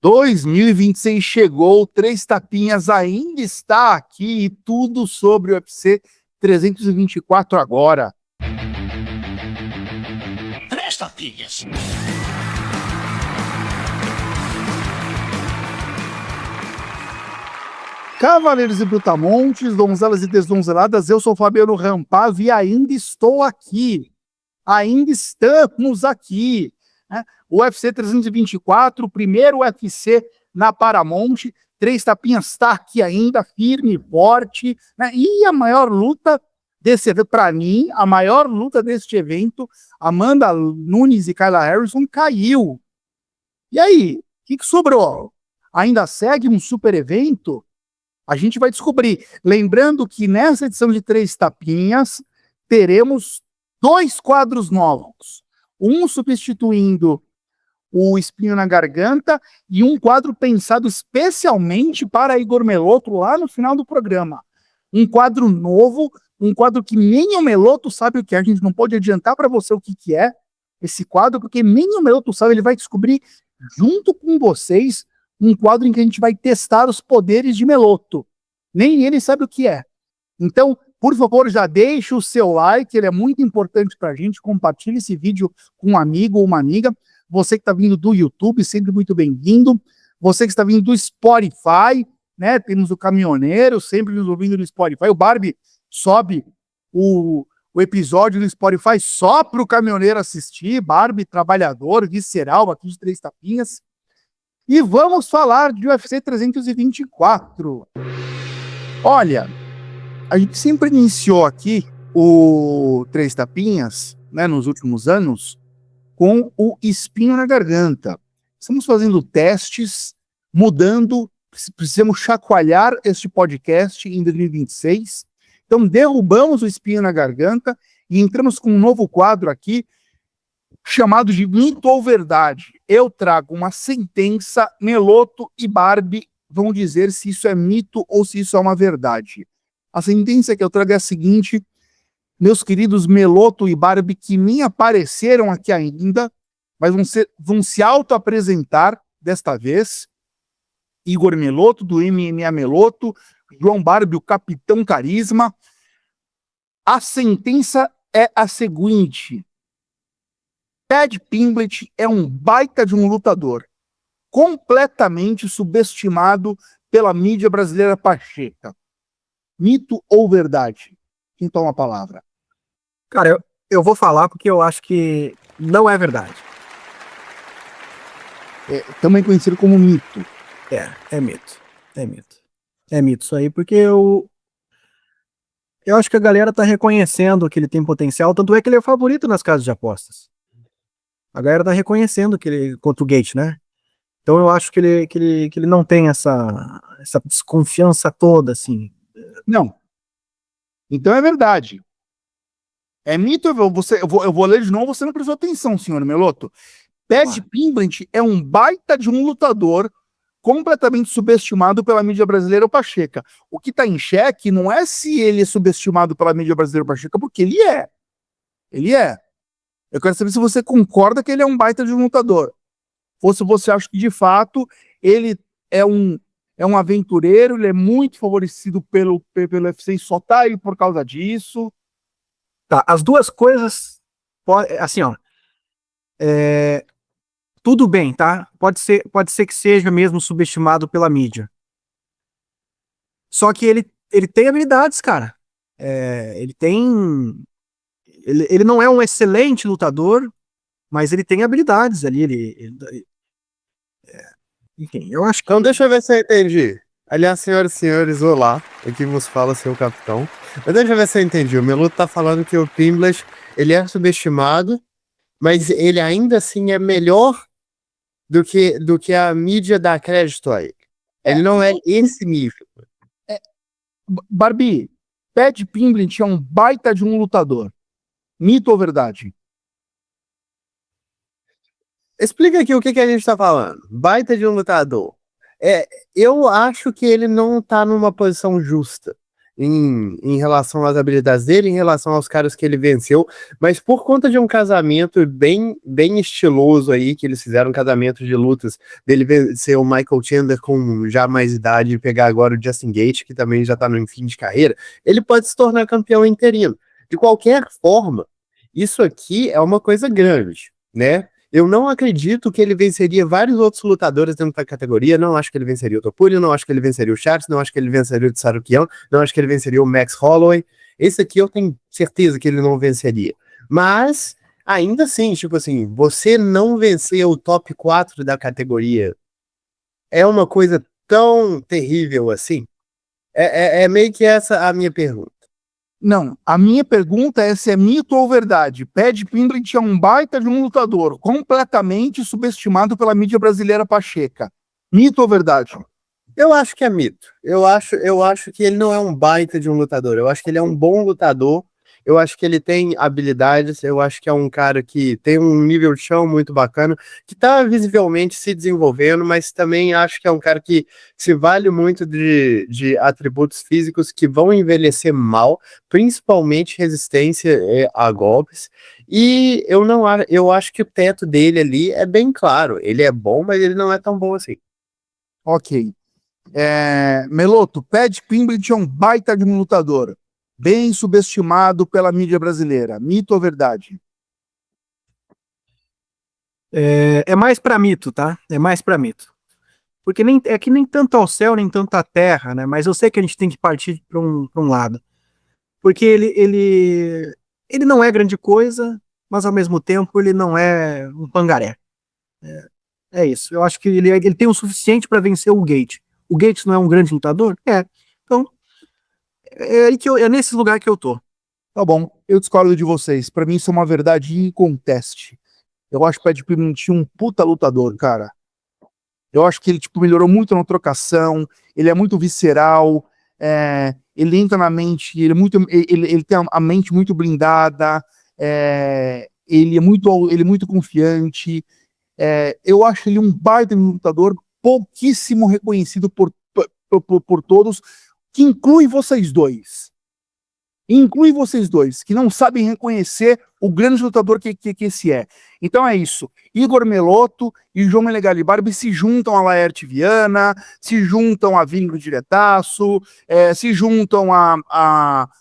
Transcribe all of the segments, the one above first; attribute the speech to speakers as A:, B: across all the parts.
A: 2026 chegou, Três Tapinhas ainda está aqui e tudo sobre o UFC 324 agora.
B: Três Tapinhas.
A: Cavaleiros e brutamontes, donzelas e desdonzeladas, eu sou Fabiano Rampaz e ainda estou aqui. Ainda estamos aqui. Né? O UFC 324, o primeiro UFC na Paramount, Três Tapinhas está aqui ainda, firme e forte. Né? E a maior luta desse evento, para mim, a maior luta deste evento, Amanda Nunes e Kayla Harrison caiu. E aí, o que sobrou? Ainda segue um super evento? A gente vai descobrir. Lembrando que nessa edição de Três Tapinhas, teremos 2 quadros novos. Um substituindo o Espinho na Garganta e um quadro pensado especialmente para Igor Meloto lá no final do programa. Um quadro novo, um quadro que nem o Meloto sabe o que é. A gente não pode adiantar para você o que é esse quadro, porque nem o Meloto sabe, ele vai descobrir junto com vocês um quadro em que a gente vai testar os poderes de Meloto. Nem ele sabe o que é. Então, por favor, já deixe o seu like, ele é muito importante para a gente. Compartilhe esse vídeo com um amigo ou uma amiga. Você que está vindo do YouTube, sempre muito bem-vindo. Você que está vindo do Spotify, né? Temos o Caminhoneiro, sempre nos ouvindo no Spotify. O Barbie sobe o episódio do Spotify só para o Caminhoneiro assistir. Barbie, trabalhador, visceral, aqui de Três Tapinhas. E vamos falar de UFC 324. Olha, a gente sempre iniciou aqui o Três Tapinhas, né, nos últimos anos, com o Espinho na Garganta. Estamos fazendo testes, mudando, precisamos chacoalhar este podcast em 2026. Então, derrubamos o Espinho na Garganta e entramos com um novo quadro aqui, chamado de Mito ou Verdade. Eu trago uma sentença, Meloto e Barbie vão dizer se isso é mito ou se isso é uma verdade. A sentença que eu trago é a seguinte: meus queridos Meloto e Barbie, que nem apareceram aqui ainda, mas vão se auto-apresentar desta vez. Igor Meloto, do MMA Meloto, João Barbie, o Capitão Carisma. A sentença é a seguinte: Paddy Pimblett é um baita de um lutador, completamente subestimado pela mídia brasileira pacheca. Mito ou verdade? Quem toma a palavra?
C: Cara, eu vou falar porque eu acho que não é verdade.
A: Também conhecido como mito.
C: É mito. É mito. É mito isso aí, porque eu acho que a galera tá reconhecendo que ele tem potencial, tanto é que ele é favorito nas casas de apostas. A galera tá reconhecendo que ele contra o Gate, né? Então eu acho que ele não tem essa desconfiança toda, assim.
A: Não. Então é verdade. É mito, eu vou ler de novo, você não prestou atenção, senhor Meloto. Paddy Pimblett é um baita de um lutador completamente subestimado pela mídia brasileira ou pacheca. O que está em xeque não é se ele é subestimado pela mídia brasileira ou pacheca, porque ele é. Ele é. Eu quero saber se você concorda que ele é um baita de um lutador. Ou se você acha que, de fato, ele é um aventureiro, ele é muito favorecido pelo UFC e só tá aí por causa disso.
C: Tá, as duas coisas, assim, ó, tudo bem, tá? Pode ser que seja mesmo subestimado pela mídia. Só que ele tem habilidades, cara. Ele não é um excelente lutador, mas ele tem habilidades ali. Enfim, eu acho que.
D: Então deixa eu ver se eu entendi. Aliás, senhoras e senhores, olá. Aqui vos fala seu capitão. Mas deixa eu ver se eu entendi. O Meloto tá falando que o Pimblett, ele é subestimado, mas ele ainda assim é melhor do que a mídia dá crédito a ele. Ele não é esse nível.
A: Barbie, Paddy Pimblett é um baita de um lutador. Mito ou verdade?
D: Explica aqui o que a gente tá falando. Baita de um lutador. Eu acho que ele não tá numa posição justa. em relação às habilidades dele, em relação aos caras que ele venceu, mas por conta de um casamento bem estiloso aí, que eles fizeram um casamento de lutas, dele vencer o Michael Chandler com já mais idade e pegar agora o Justin Gaethje, que também já tá no fim de carreira, ele pode se tornar campeão interino. De qualquer forma, isso aqui é uma coisa grande, né? Eu não acredito que ele venceria vários outros lutadores dentro da categoria. Não acho que ele venceria o Topuria, não acho que ele venceria o Charles, não acho que ele venceria o Tsarukian, não acho que ele venceria o Max Holloway. Esse aqui eu tenho certeza que ele não venceria. Mas, ainda assim, tipo assim, você não vencer o top 4 da categoria é uma coisa tão terrível assim? É meio que essa a minha pergunta.
A: Não, a minha pergunta é se é mito ou verdade. Paddy Pimblett é um baita de um lutador, completamente subestimado pela mídia brasileira pacheca. Mito ou verdade?
D: Eu acho que é mito. Eu acho que ele não é um baita de um lutador. Eu acho que ele é um bom lutador. Eu acho que ele tem habilidades. Eu acho que é um cara que tem um nível de chão muito bacana, que tá visivelmente se desenvolvendo, mas também acho que é um cara que se vale muito de atributos físicos que vão envelhecer mal, principalmente resistência a golpes. E eu não eu acho que o teto dele ali é bem claro. Ele é bom, mas ele não é tão bom assim.
A: Ok. Meloto, Paddy Pimblett é um baita de um lutador, bem subestimado pela mídia brasileira. Mito ou verdade?
C: É mais pra mito, tá? É mais pra mito. Porque é que nem tanto ao céu, nem tanto à terra, né? Mas eu sei que a gente tem que partir pra um lado. Porque ele não é grande coisa, mas ao mesmo tempo ele não é um pangaré. É isso. Eu acho que ele tem o suficiente para vencer o Gate. O Gates não é um grande lutador? É. Então, é nesse lugar que eu tô.
A: Tá bom, eu discordo de vocês. Pra mim isso é uma verdade inconteste. Eu acho que o Paddy Pimblett um puta lutador, cara. Eu acho que ele tipo, melhorou muito na trocação, ele é muito visceral, ele entra na mente, ele tem a mente muito blindada, ele é muito confiante. Eu acho ele um baita lutador, pouquíssimo reconhecido por todos, que inclui vocês dois. Inclui vocês dois, que não sabem reconhecer o grande lutador que esse é. Então é isso. Igor Meloto e João Menegali Barbie se juntam a Laerte Viana, se juntam a Vingro Diretaço, se juntam a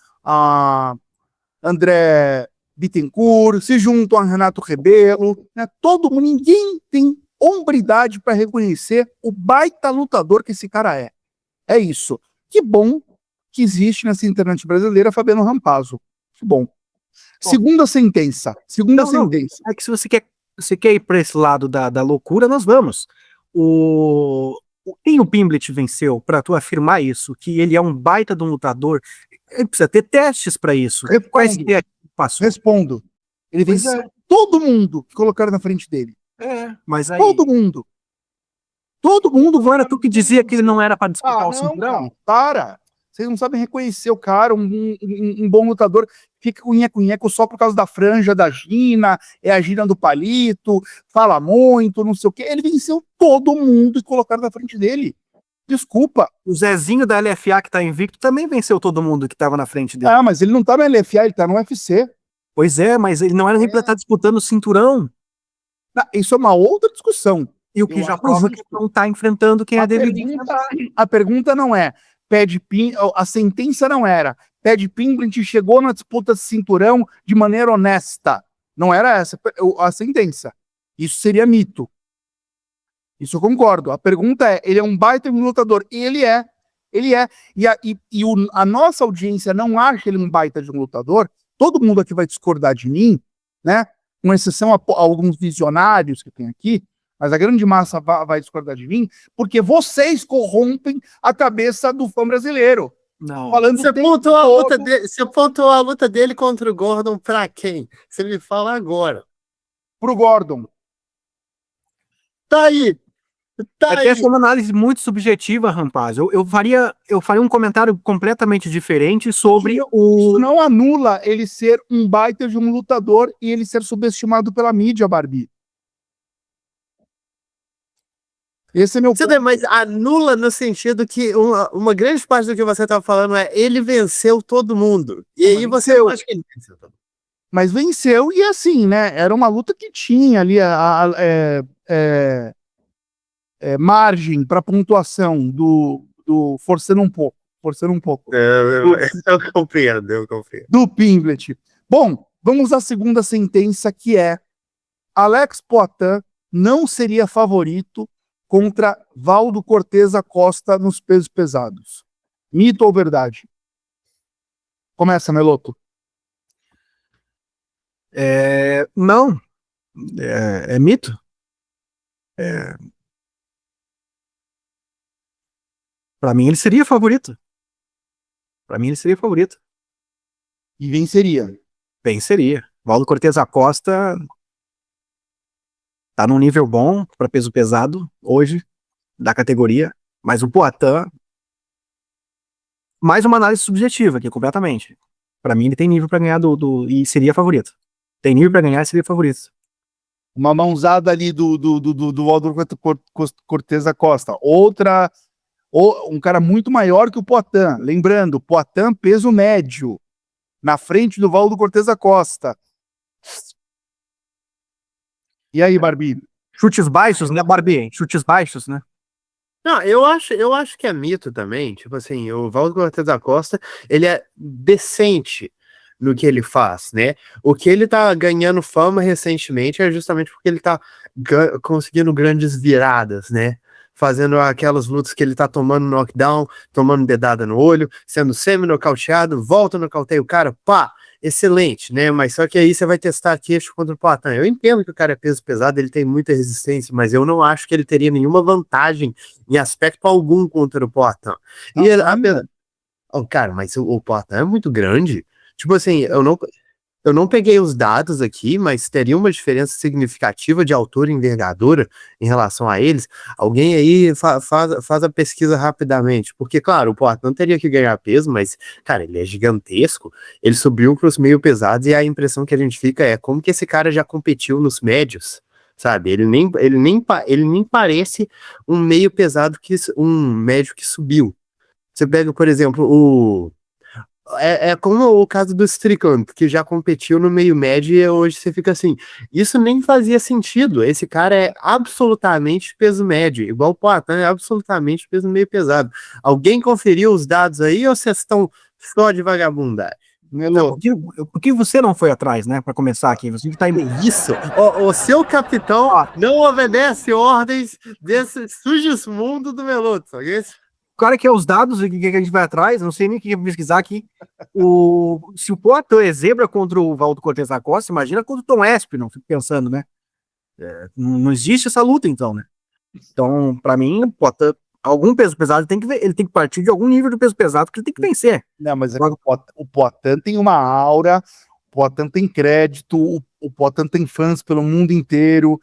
A: André Bittencourt, se juntam a Renato Rebelo, né? Todo mundo, ninguém tem hombridade para reconhecer o baita lutador que esse cara é. É isso. Que bom que existe nessa internet brasileira Fabiano Rampazzo. Que bom. Segunda sentença. Segunda
C: Não, não.
A: sentença.
C: É que se você quer ir para esse lado da loucura, nós vamos. Quem o Pimblett venceu, para tu afirmar isso, que ele é um baita de um lutador, ele precisa ter testes para isso. Quais
A: Respondo.
C: testes passou?
A: Respondo. Ele
C: Pois
A: venceu todo mundo que colocaram na frente dele.
C: Mas aí.
A: Todo mundo. Todo mundo.
C: Não era tu que dizia que ele não era para disputar o cinturão?
A: Não, para. Vocês não sabem reconhecer o cara, um bom lutador, fica com nheco só por causa da franja da Gina, é a Gina do palito, fala muito, não sei o quê. Ele venceu todo mundo e colocaram na frente dele. Desculpa.
C: O Zezinho da LFA, que tá invicto, também venceu todo mundo que tava na frente dele.
A: Ah, mas ele não tá no LFA, ele tá no UFC.
C: Pois é, mas ele não era nem pra estar disputando o cinturão.
A: Isso é uma outra discussão.
C: E o que já prova que não tá enfrentando quem é devido enfrentar.
A: A pergunta não é, a sentença não era, Paddy Pimblett chegou na disputa de cinturão de maneira honesta. Não era essa a sentença. Isso seria mito. Isso eu concordo. A pergunta é, ele é um baita lutador. E ele é. Ele é. A nossa audiência não acha ele um baita de um lutador. Todo mundo aqui vai discordar de mim, né? Com exceção a alguns visionários que tem aqui, mas a grande massa vai discordar de mim, porque vocês corrompem a cabeça do fã brasileiro.
C: Não.
A: Falando
D: Você pontuou a luta dele contra o Gordon pra quem? Você me fala agora.
A: pro Gordon.
D: Tá aí. Tá aí.
C: Essa é uma análise muito subjetiva, rapaz. Eu faria um comentário completamente diferente sobre
A: Isso não anula ele ser um baita de um lutador e ele ser subestimado pela mídia, Barbie. Esse é meu
D: Você mas anula no sentido que uma grande parte do que você tá falando é ele venceu todo mundo. E aí você não acha que ele venceu todo mundo.
A: Mas venceu e assim, né? Era uma luta que tinha ali margem para pontuação do forçando um pouco,
D: Eu compreendo, eu compreendo.
A: do Pimblet. Bom, vamos à segunda sentença, que é: Alex Poitin não seria favorito contra Valdo Cortez Acosta nos pesos pesados. Mito ou verdade? Começa, Meloto.
C: Não, é mito. Para mim ele seria favorito. Para mim ele seria favorito.
A: E venceria.
C: Venceria. Valdo Cortez Acosta tá num nível bom para peso pesado hoje da categoria, mas o Poitin, mais uma análise subjetiva aqui completamente. Para mim ele tem nível para ganhar e seria favorito. Tem nível para ganhar e seria favorito.
A: Uma mãozada ali do Valdo Cortez Acosta. Outra, um cara muito maior que o Poitin. Lembrando, Poitin peso médio, na frente do Valdo Cortez Acosta. E aí, Barbie?
C: Chutes baixos, né, Barbie? Chutes baixos, né?
D: Não, eu acho que é mito também. Tipo assim, o Valdo Cortez da Costa, ele é decente no que ele faz, né? O que ele tá ganhando fama recentemente é justamente porque ele tá conseguindo grandes viradas, né? Fazendo aquelas lutas que ele tá tomando knockdown, tomando dedada no olho, sendo semi-nocauteado, volta, nocauteia o cara, pá! Excelente, né? Mas só que aí você vai testar queixo contra o Poitin. Eu entendo que o cara é peso pesado, ele tem muita resistência, mas eu não acho que ele teria nenhuma vantagem em aspecto algum contra o Poitin. E ele, cara, mas o Poitin é muito grande. Tipo assim, eu não peguei os dados aqui, mas teria uma diferença significativa de altura e envergadura em relação a eles. Alguém aí faz a pesquisa rapidamente, porque, claro, o Poitin teria que ganhar peso, mas, cara, ele é gigantesco. Ele subiu para os meio pesados e a impressão que a gente fica é como que esse cara já competiu nos médios, sabe? Ele nem parece um meio pesado um médio que subiu. Você pega, por exemplo, é como o caso do Strickland, que já competiu no meio médio e hoje você fica assim, isso nem fazia sentido, esse cara é absolutamente peso médio, igual o Poitin é absolutamente peso meio pesado. Alguém conferiu os dados aí ou vocês estão só de vagabundagem?
C: Não, por que você não foi atrás, né? Para começar aqui, você que tá
D: Isso, o seu capitão não obedece ordens desse sujos mundo do Meloto, sabe?
C: O cara quer os dados, o que a gente vai atrás, não sei nem o que pesquisar aqui. Se o Poitin é zebra contra o Valdo Cortez Acosta, imagina contra o Tom Aspinall, fico pensando, né? Não existe essa luta, então, né? Então, pra mim, o Poitin, algum peso pesado, ele tem que partir de algum nível de peso pesado que ele tem que vencer.
A: Não, mas o Poitin tem uma aura, o Poitin tem crédito, o Poitin tem fãs pelo mundo inteiro,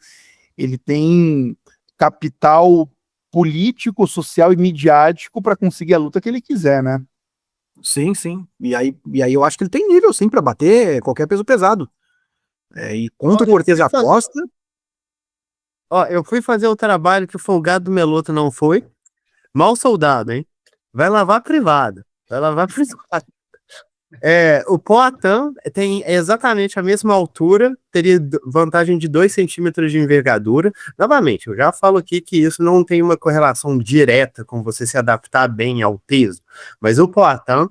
A: ele tem capital político, social e midiático para conseguir a luta que ele quiser, né?
C: Sim, sim. E aí eu acho que ele tem nível, sim, pra bater qualquer peso pesado. E contra o Cortez Acosta.
D: Ó, eu fui fazer o trabalho que o folgado do Meloto não foi. Mal soldado, hein? Vai lavar privado. Vai lavar privado. O Poitin tem exatamente a mesma altura, teria vantagem de 2 centímetros de envergadura. Novamente, eu já falo aqui que isso não tem uma correlação direta com você se adaptar bem ao peso, mas o Poitin,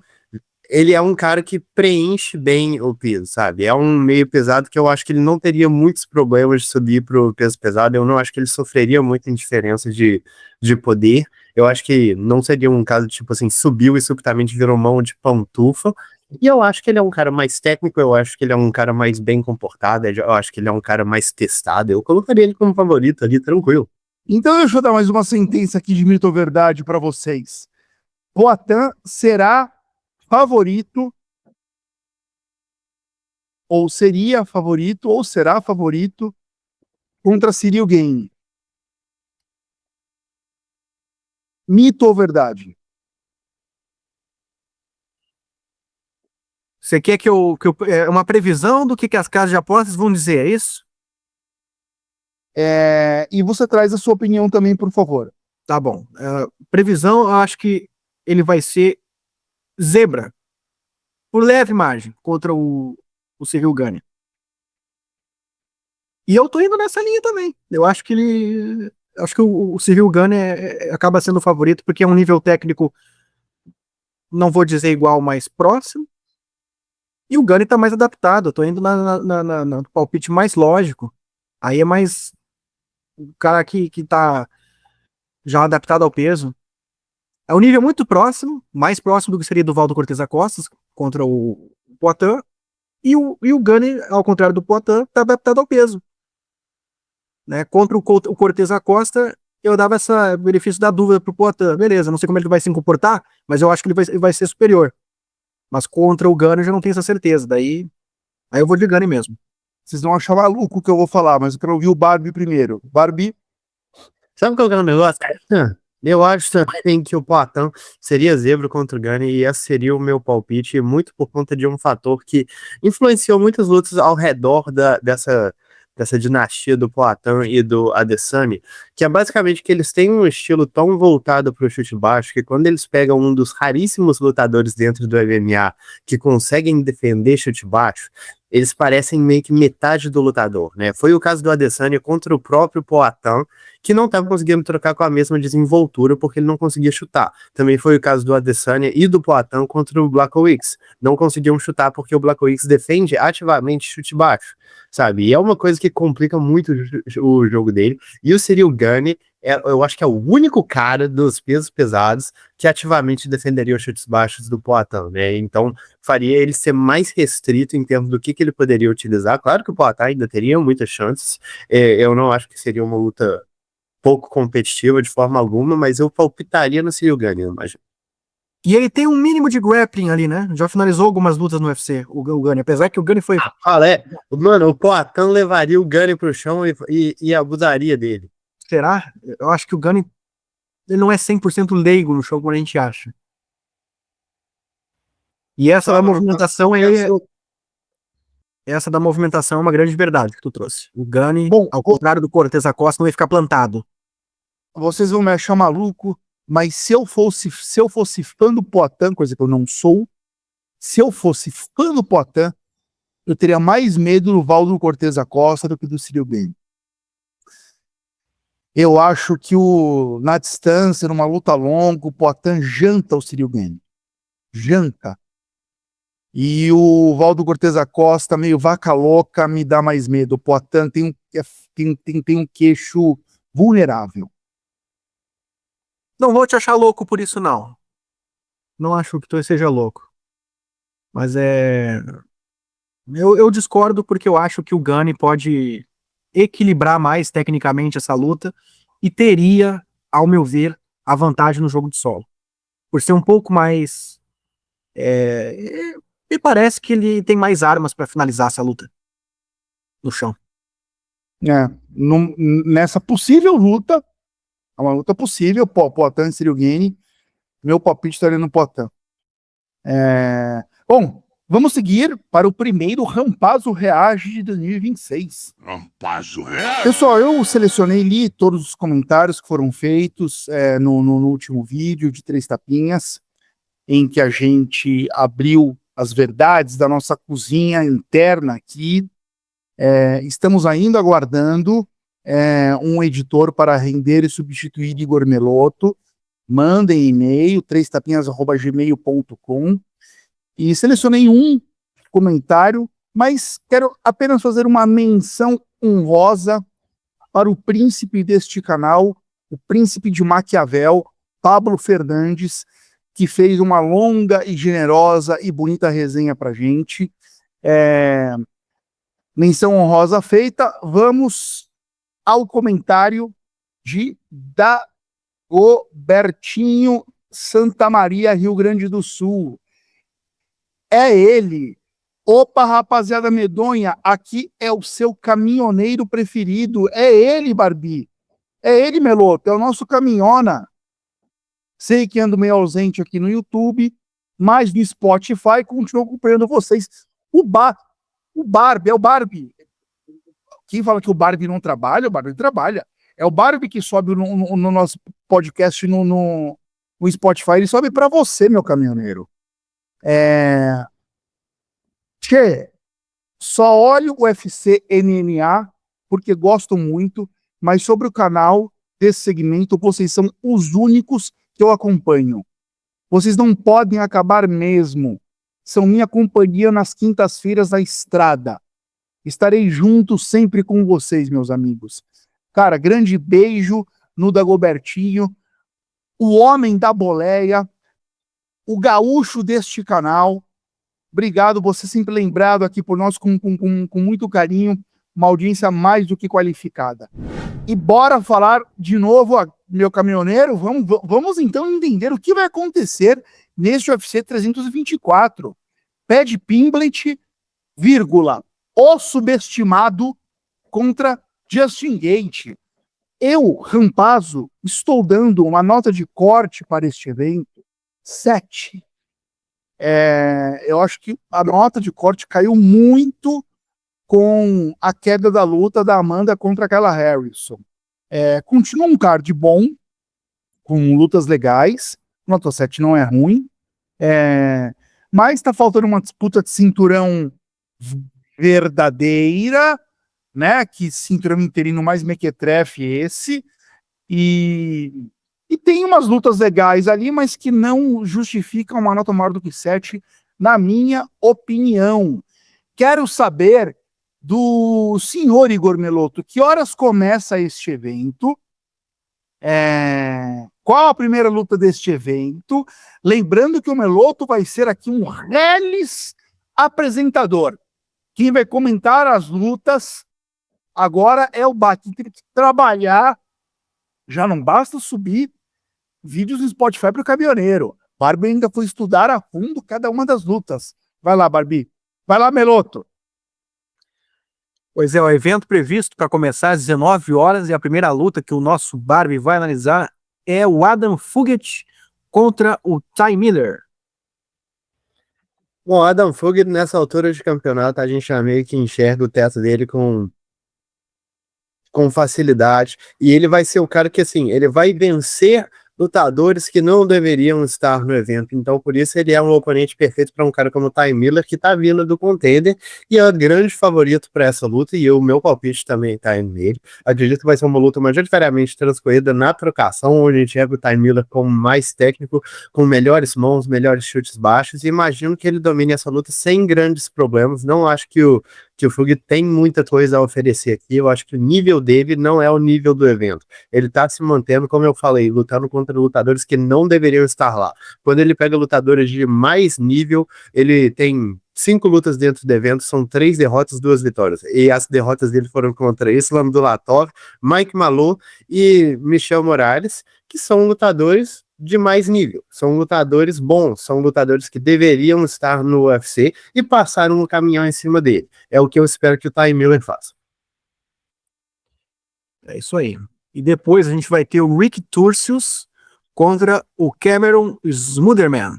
D: ele é um cara que preenche bem o peso, sabe? É um meio pesado que eu acho que ele não teria muitos problemas de subir pro peso pesado, eu não acho que ele sofreria muita indiferença de poder. Eu acho que não seria um caso tipo assim, subiu e subitamente virou mão de pantufa. E eu acho que ele é um cara mais técnico, eu acho que ele é um cara mais bem comportado, eu acho que ele é um cara mais testado. Eu colocaria ele como favorito ali, tranquilo.
A: Então deixa eu dar mais uma sentença aqui de mito ou verdade para vocês. Poitin será favorito ou seria favorito ou será favorito contra Ciryl Gane. Mito ou verdade?
C: Você quer que uma previsão do que as casas de apostas vão dizer, é isso?
A: E você traz a sua opinião também, por favor.
C: Tá bom. Previsão, eu acho que ele vai ser zebra. Por leve margem contra o Cyril Gane. E eu tô indo nessa linha também. Eu acho que ele. Acho que o Cyril Gane acaba sendo o favorito, porque é um nível técnico, não vou dizer igual, mas próximo. E o Gane tá mais adaptado. Eu tô indo no palpite mais lógico. Aí é mais o cara que tá já adaptado ao peso. É um nível muito próximo, mais próximo do que seria do Valdo Cortez Acosta contra o Poitin. E o Gane, ao contrário do Poitin, tá adaptado ao peso. Né? Contra o Cortez Acosta, eu dava esse benefício da dúvida pro Poitin. Beleza, não sei como ele vai se comportar, mas eu acho que ele vai ser superior. Mas contra o Gane eu já não tenho essa certeza. Aí eu vou de Gane mesmo.
A: Vocês vão achar maluco o que eu vou falar, mas eu quero ouvir o Barbie primeiro. Barbie.
D: Sabe qual que é o negócio? Eu acho também que o Poitin seria zebra contra o Gane e esse seria o meu palpite, muito por conta de um fator que influenciou muitas lutas ao redor dessa dinastia do Poitin e do Adesanya, que é basicamente que eles têm um estilo tão voltado para o chute baixo que quando eles pegam um dos raríssimos lutadores dentro do MMA que conseguem defender chute baixo, eles parecem meio que metade do lutador, né? Foi o caso do Adesanya contra o próprio Poitin, que não estava conseguindo trocar com a mesma desenvoltura porque ele não conseguia chutar. Também foi o caso do Adesanya e do Poitin contra o Blachowicz. Não conseguiam chutar porque o Blachowicz defende ativamente chute baixo, sabe? E é uma coisa que complica muito o jogo dele. E o Cyril Gane, eu acho que é o único cara dos pesos pesados que ativamente defenderia os chutes baixos do Poitin, né? Então, faria ele ser mais restrito em termos do que ele poderia utilizar. Claro que o Poitin ainda teria muitas chances. Eu não acho que seria uma luta pouco competitiva de forma alguma, mas eu palpitaria no Cyril Gane, eu imagino.
C: E ele tem um mínimo de grappling ali, né? Já finalizou algumas lutas no UFC, o Gane, apesar que o Gane foi...
D: Mano, o Poitin levaria o Gane pro chão e abusaria dele.
C: Será? Eu acho que o Gane, ele não é 100% leigo no show como a gente acha. E essa da movimentação essa da movimentação é uma grande verdade que tu trouxe. O Gane, ao contrário do Cortez Acosta, não ia ficar plantado.
A: Vocês vão me achar maluco, mas se eu fosse fã do Poitin, coisa que eu não sou, se eu fosse fã do Poitin, eu teria mais medo do Valdo Cortez Acosta do que do Cyril Gane. Eu acho que na distância, numa luta longa, o Poitin janta o Cyril Gane. Janta. E o Valdo Cortez Acosta, meio vaca louca, me dá mais medo. O Poitin tem um queixo vulnerável.
C: Não vou te achar louco por isso, não. Não acho que tu seja louco. Mas eu discordo porque eu acho que o Gane pode equilibrar mais tecnicamente essa luta e teria, ao meu ver, a vantagem no jogo de solo. Por ser um pouco mais... me parece que ele tem mais armas para finalizar essa luta no chão.
A: Nessa possível luta, é uma luta possível, Poitin e Cyril Gane, meu palpite estaria no Poitin. Bom, vamos seguir para o primeiro Rampazzo Reage de 2026.
B: Rampazzo Reage?
A: Pessoal, eu selecionei, li todos os comentários que foram feitos no último vídeo de 3 tapinhas, em que a gente abriu as verdades da nossa cozinha interna aqui. Estamos ainda aguardando um editor para render e substituir Igor Melotto. Mandem e-mail, 3tapinhas@gmail.com, e selecionei um comentário, mas quero apenas fazer uma menção honrosa para o príncipe deste canal, o príncipe de Maquiavel, Pablo Fernandes, que fez uma longa e generosa e bonita resenha para a gente. Menção honrosa feita. Vamos ao comentário de Dagobertinho Santa Maria, Rio Grande do Sul. É ele. Opa, rapaziada medonha, aqui é o seu caminhoneiro preferido. É ele, Barbie. É ele, Melotto, é o nosso caminhona. Sei que ando meio ausente aqui no YouTube, mas no Spotify continuo acompanhando vocês. O Barbie, é o Barbie. Quem fala que o Barbie não trabalha, o Barbie trabalha. É o Barbie que sobe no nosso podcast no Spotify, ele sobe para você, meu caminhoneiro. Tchê, só olho o UFC NNA porque gosto muito, mas sobre o canal desse segmento, vocês são os únicos que eu acompanho. Vocês não podem acabar mesmo. São minha companhia nas quintas-feiras na estrada. Estarei junto sempre com vocês, meus amigos. Cara, grande beijo no Dagobertinho, o homem da boleia, o gaúcho deste canal. Obrigado, você sempre lembrado aqui por nós com muito carinho, uma audiência mais do que qualificada. E bora falar de novo, meu caminhoneiro, vamos então entender o que vai acontecer neste UFC 324. Pad Pimblet, vírgula, o subestimado contra Justin Gaethje. Eu, Rampazzo, estou dando uma nota de corte para este evento, 7. Eu acho que a nota de corte caiu muito com a queda da luta da Amanda contra aquela Harrison. Continua um card bom, com lutas legais, nota 7 não é ruim, mas está faltando uma disputa de cinturão verdadeira, né? Que cinturão interino mais mequetrefe esse, e tem umas lutas legais ali, mas que não justificam uma nota maior do que 7, na minha opinião. Quero saber do senhor Igor Melotto, que horas começa este evento? Qual a primeira luta deste evento? Lembrando que o Melotto vai ser aqui um reles apresentador. Quem vai comentar as lutas agora é o Bate. Tem que trabalhar. Já não basta subir vídeos no Spotify para o caminhoneiro. Barbie ainda foi estudar a fundo cada uma das lutas. Vai lá, Barbie. Vai lá, Melotto.
C: Pois é, o evento previsto para começar às 19 horas e a primeira luta que o nosso Barbie vai analisar é o Adam Fugitt contra o Ty Miller.
D: Bom, Adam Fugitt, nessa altura de campeonato, a gente já meio que enxerga o teto dele com facilidade, e ele vai ser o cara que, assim, ele vai vencer lutadores que não deveriam estar no evento, então por isso ele é um oponente perfeito para um cara como o Ty Miller, que tá vindo do contender, e é o grande favorito para essa luta, e o meu palpite também tá indo nele. Acredito que vai ser uma luta majoritariamente transcorrida na trocação, onde a gente enxerga o Ty Miller como mais técnico, com melhores mãos, melhores chutes baixos, e imagino que ele domine essa luta sem grandes problemas. Não acho que o Fugitt tem muita coisa a oferecer aqui. Eu acho que o nível dele não é o nível do evento. Ele tá se mantendo, como eu falei, lutando contra lutadores que não deveriam estar lá. Quando ele pega lutadores de mais nível, ele tem 5 lutas dentro do evento, são 3 derrotas, 2 vitórias. E as derrotas dele foram contra Islam Dulatov, Mike Malou e Michel Morales, que são lutadores de mais nível, são lutadores bons, são lutadores que deveriam estar no UFC e passaram um caminhão em cima dele. É o que eu espero que o Ty Miller faça.
C: É isso aí. E depois a gente vai ter o Rick Turcios contra o Cameron Smotherman.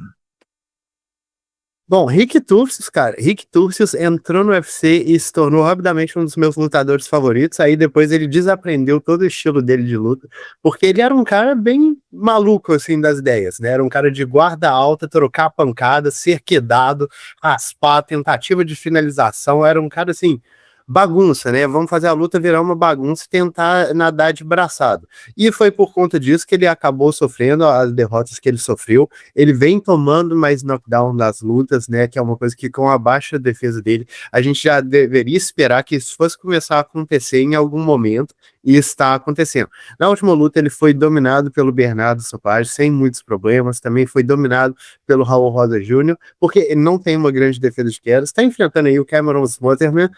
D: Bom, Rick Turcios entrou no UFC e se tornou rapidamente um dos meus lutadores favoritos. Aí depois ele desaprendeu todo o estilo dele de luta, porque ele era um cara bem maluco, assim, das ideias, né? Era um cara de guarda alta, trocar pancada, ser quedado, raspar, tentativa de finalização. Era um cara, assim, bagunça, né? Vamos fazer a luta virar uma bagunça e tentar nadar de braçado. E foi por conta disso que ele acabou sofrendo as derrotas que ele sofreu. Ele vem tomando mais knockdown nas lutas, né? Que é uma coisa que, com a baixa defesa dele, a gente já deveria esperar que isso fosse começar a acontecer em algum momento, e está acontecendo. Na última luta ele foi dominado pelo Bernardo Sopage, sem muitos problemas. Também foi dominado pelo Raul Rosa Jr., porque ele não tem uma grande defesa de quedas. Está enfrentando aí o Cameron Smotherman,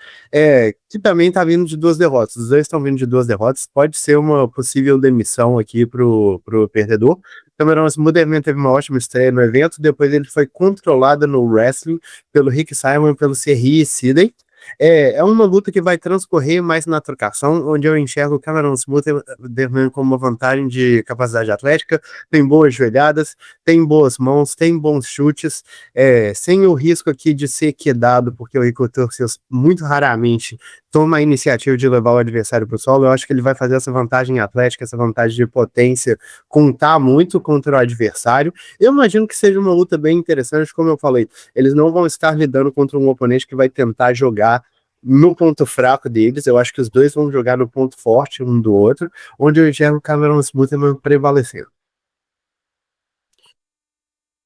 D: que também está vindo de 2 derrotas. Os dois estão vindo de 2 derrotas. Pode ser uma possível demissão aqui pro perdedor. Cameron Smotherman teve uma ótima estreia no evento. Depois ele foi controlado no wrestling pelo Rick Simon, pelo Serri Sidney. É uma luta que vai transcorrer mais na trocação, onde eu enxergo o Cameron Smotherman com uma vantagem de capacidade atlética, tem boas joelhadas, tem boas mãos, tem bons chutes, sem o risco aqui de ser quedado, porque o Rico Turcios muito raramente toma a iniciativa de levar o adversário para o solo, eu acho que ele vai fazer essa vantagem atlética, essa vantagem de potência, contar muito contra o adversário. Eu imagino que seja uma luta bem interessante, como eu falei, eles não vão estar lidando contra um oponente que vai tentar jogar no ponto fraco deles. Eu acho que os dois vão jogar no ponto forte um do outro, onde eu enxergo o Cameron Smoothman prevalecendo.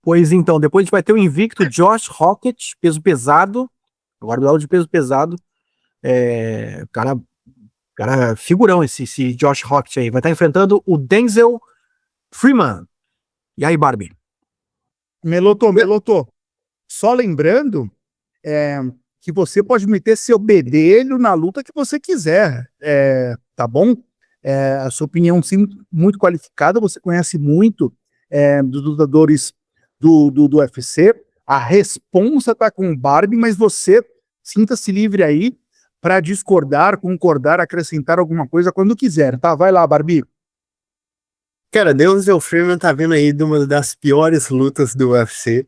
C: Pois então, depois a gente vai ter o invicto Josh Rocket, peso pesado, agora do lado de peso pesado, cara figurão esse Josh Rocket aí, vai estar enfrentando o Denzel Freeman. E aí, Barbie?
A: Meloto, só lembrando que você pode meter seu bedelho na luta que você quiser, tá bom? A sua opinião sim, muito qualificada, você conhece muito dos lutadores do UFC, a responsa tá com o Barbie, mas você sinta-se livre aí para discordar, concordar, acrescentar alguma coisa quando quiser, tá? Vai lá, Barbie.
D: Cara, Denzel Freeman tá vindo aí de uma das piores lutas do UFC,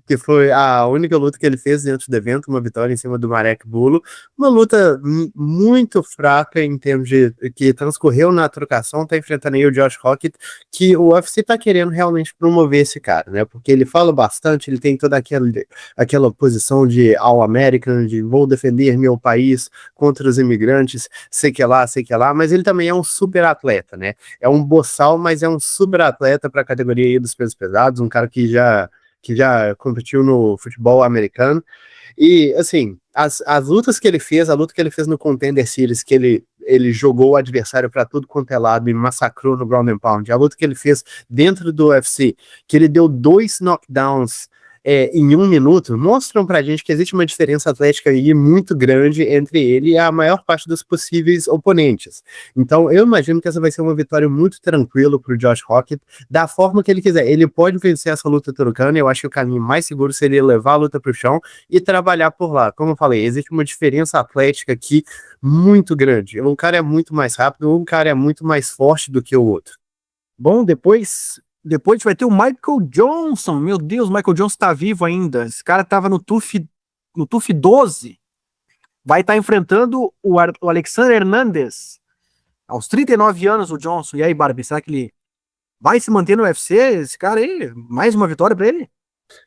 D: que foi a única luta que ele fez dentro do evento, uma vitória em cima do Marek Bulo, uma luta muito fraca em termos de que transcorreu na trocação, tá enfrentando aí o Josh Rocket, que o UFC tá querendo realmente promover esse cara, né, porque ele fala bastante, ele tem toda aquela posição de All-American, de vou defender meu país contra os imigrantes, sei que lá, mas ele também é um super atleta, né, é um boçal, mas é um super atleta para a categoria aí dos pesos pesados, um cara que já competiu no futebol americano. E, assim, as lutas que ele fez, a luta que ele fez no Contender Series, que ele jogou o adversário para tudo quanto é lado e massacrou no ground and pound, a luta que ele fez dentro do UFC, que ele deu 2 knockdowns em 1 minuto, mostram pra gente que existe uma diferença atlética aí muito grande entre ele e a maior parte dos possíveis oponentes. Então, eu imagino que essa vai ser uma vitória muito tranquila pro Josh Rocket, da forma que ele quiser. Ele pode vencer essa luta trocando, eu acho que o caminho mais seguro seria levar a luta pro chão e trabalhar por lá. Como eu falei, existe uma diferença atlética aqui muito grande. Um cara é muito mais rápido, um cara é muito mais forte do que o outro.
C: Bom, depois a gente vai ter o Michael Johnson. Meu Deus, o Michael Johnson tá vivo ainda. Esse cara tava no TUF 12. Vai estar enfrentando o Alexander Hernandez. Aos 39 anos, o Johnson. E aí, Barbie, será que ele vai se manter no UFC? Esse cara aí, mais uma vitória pra ele?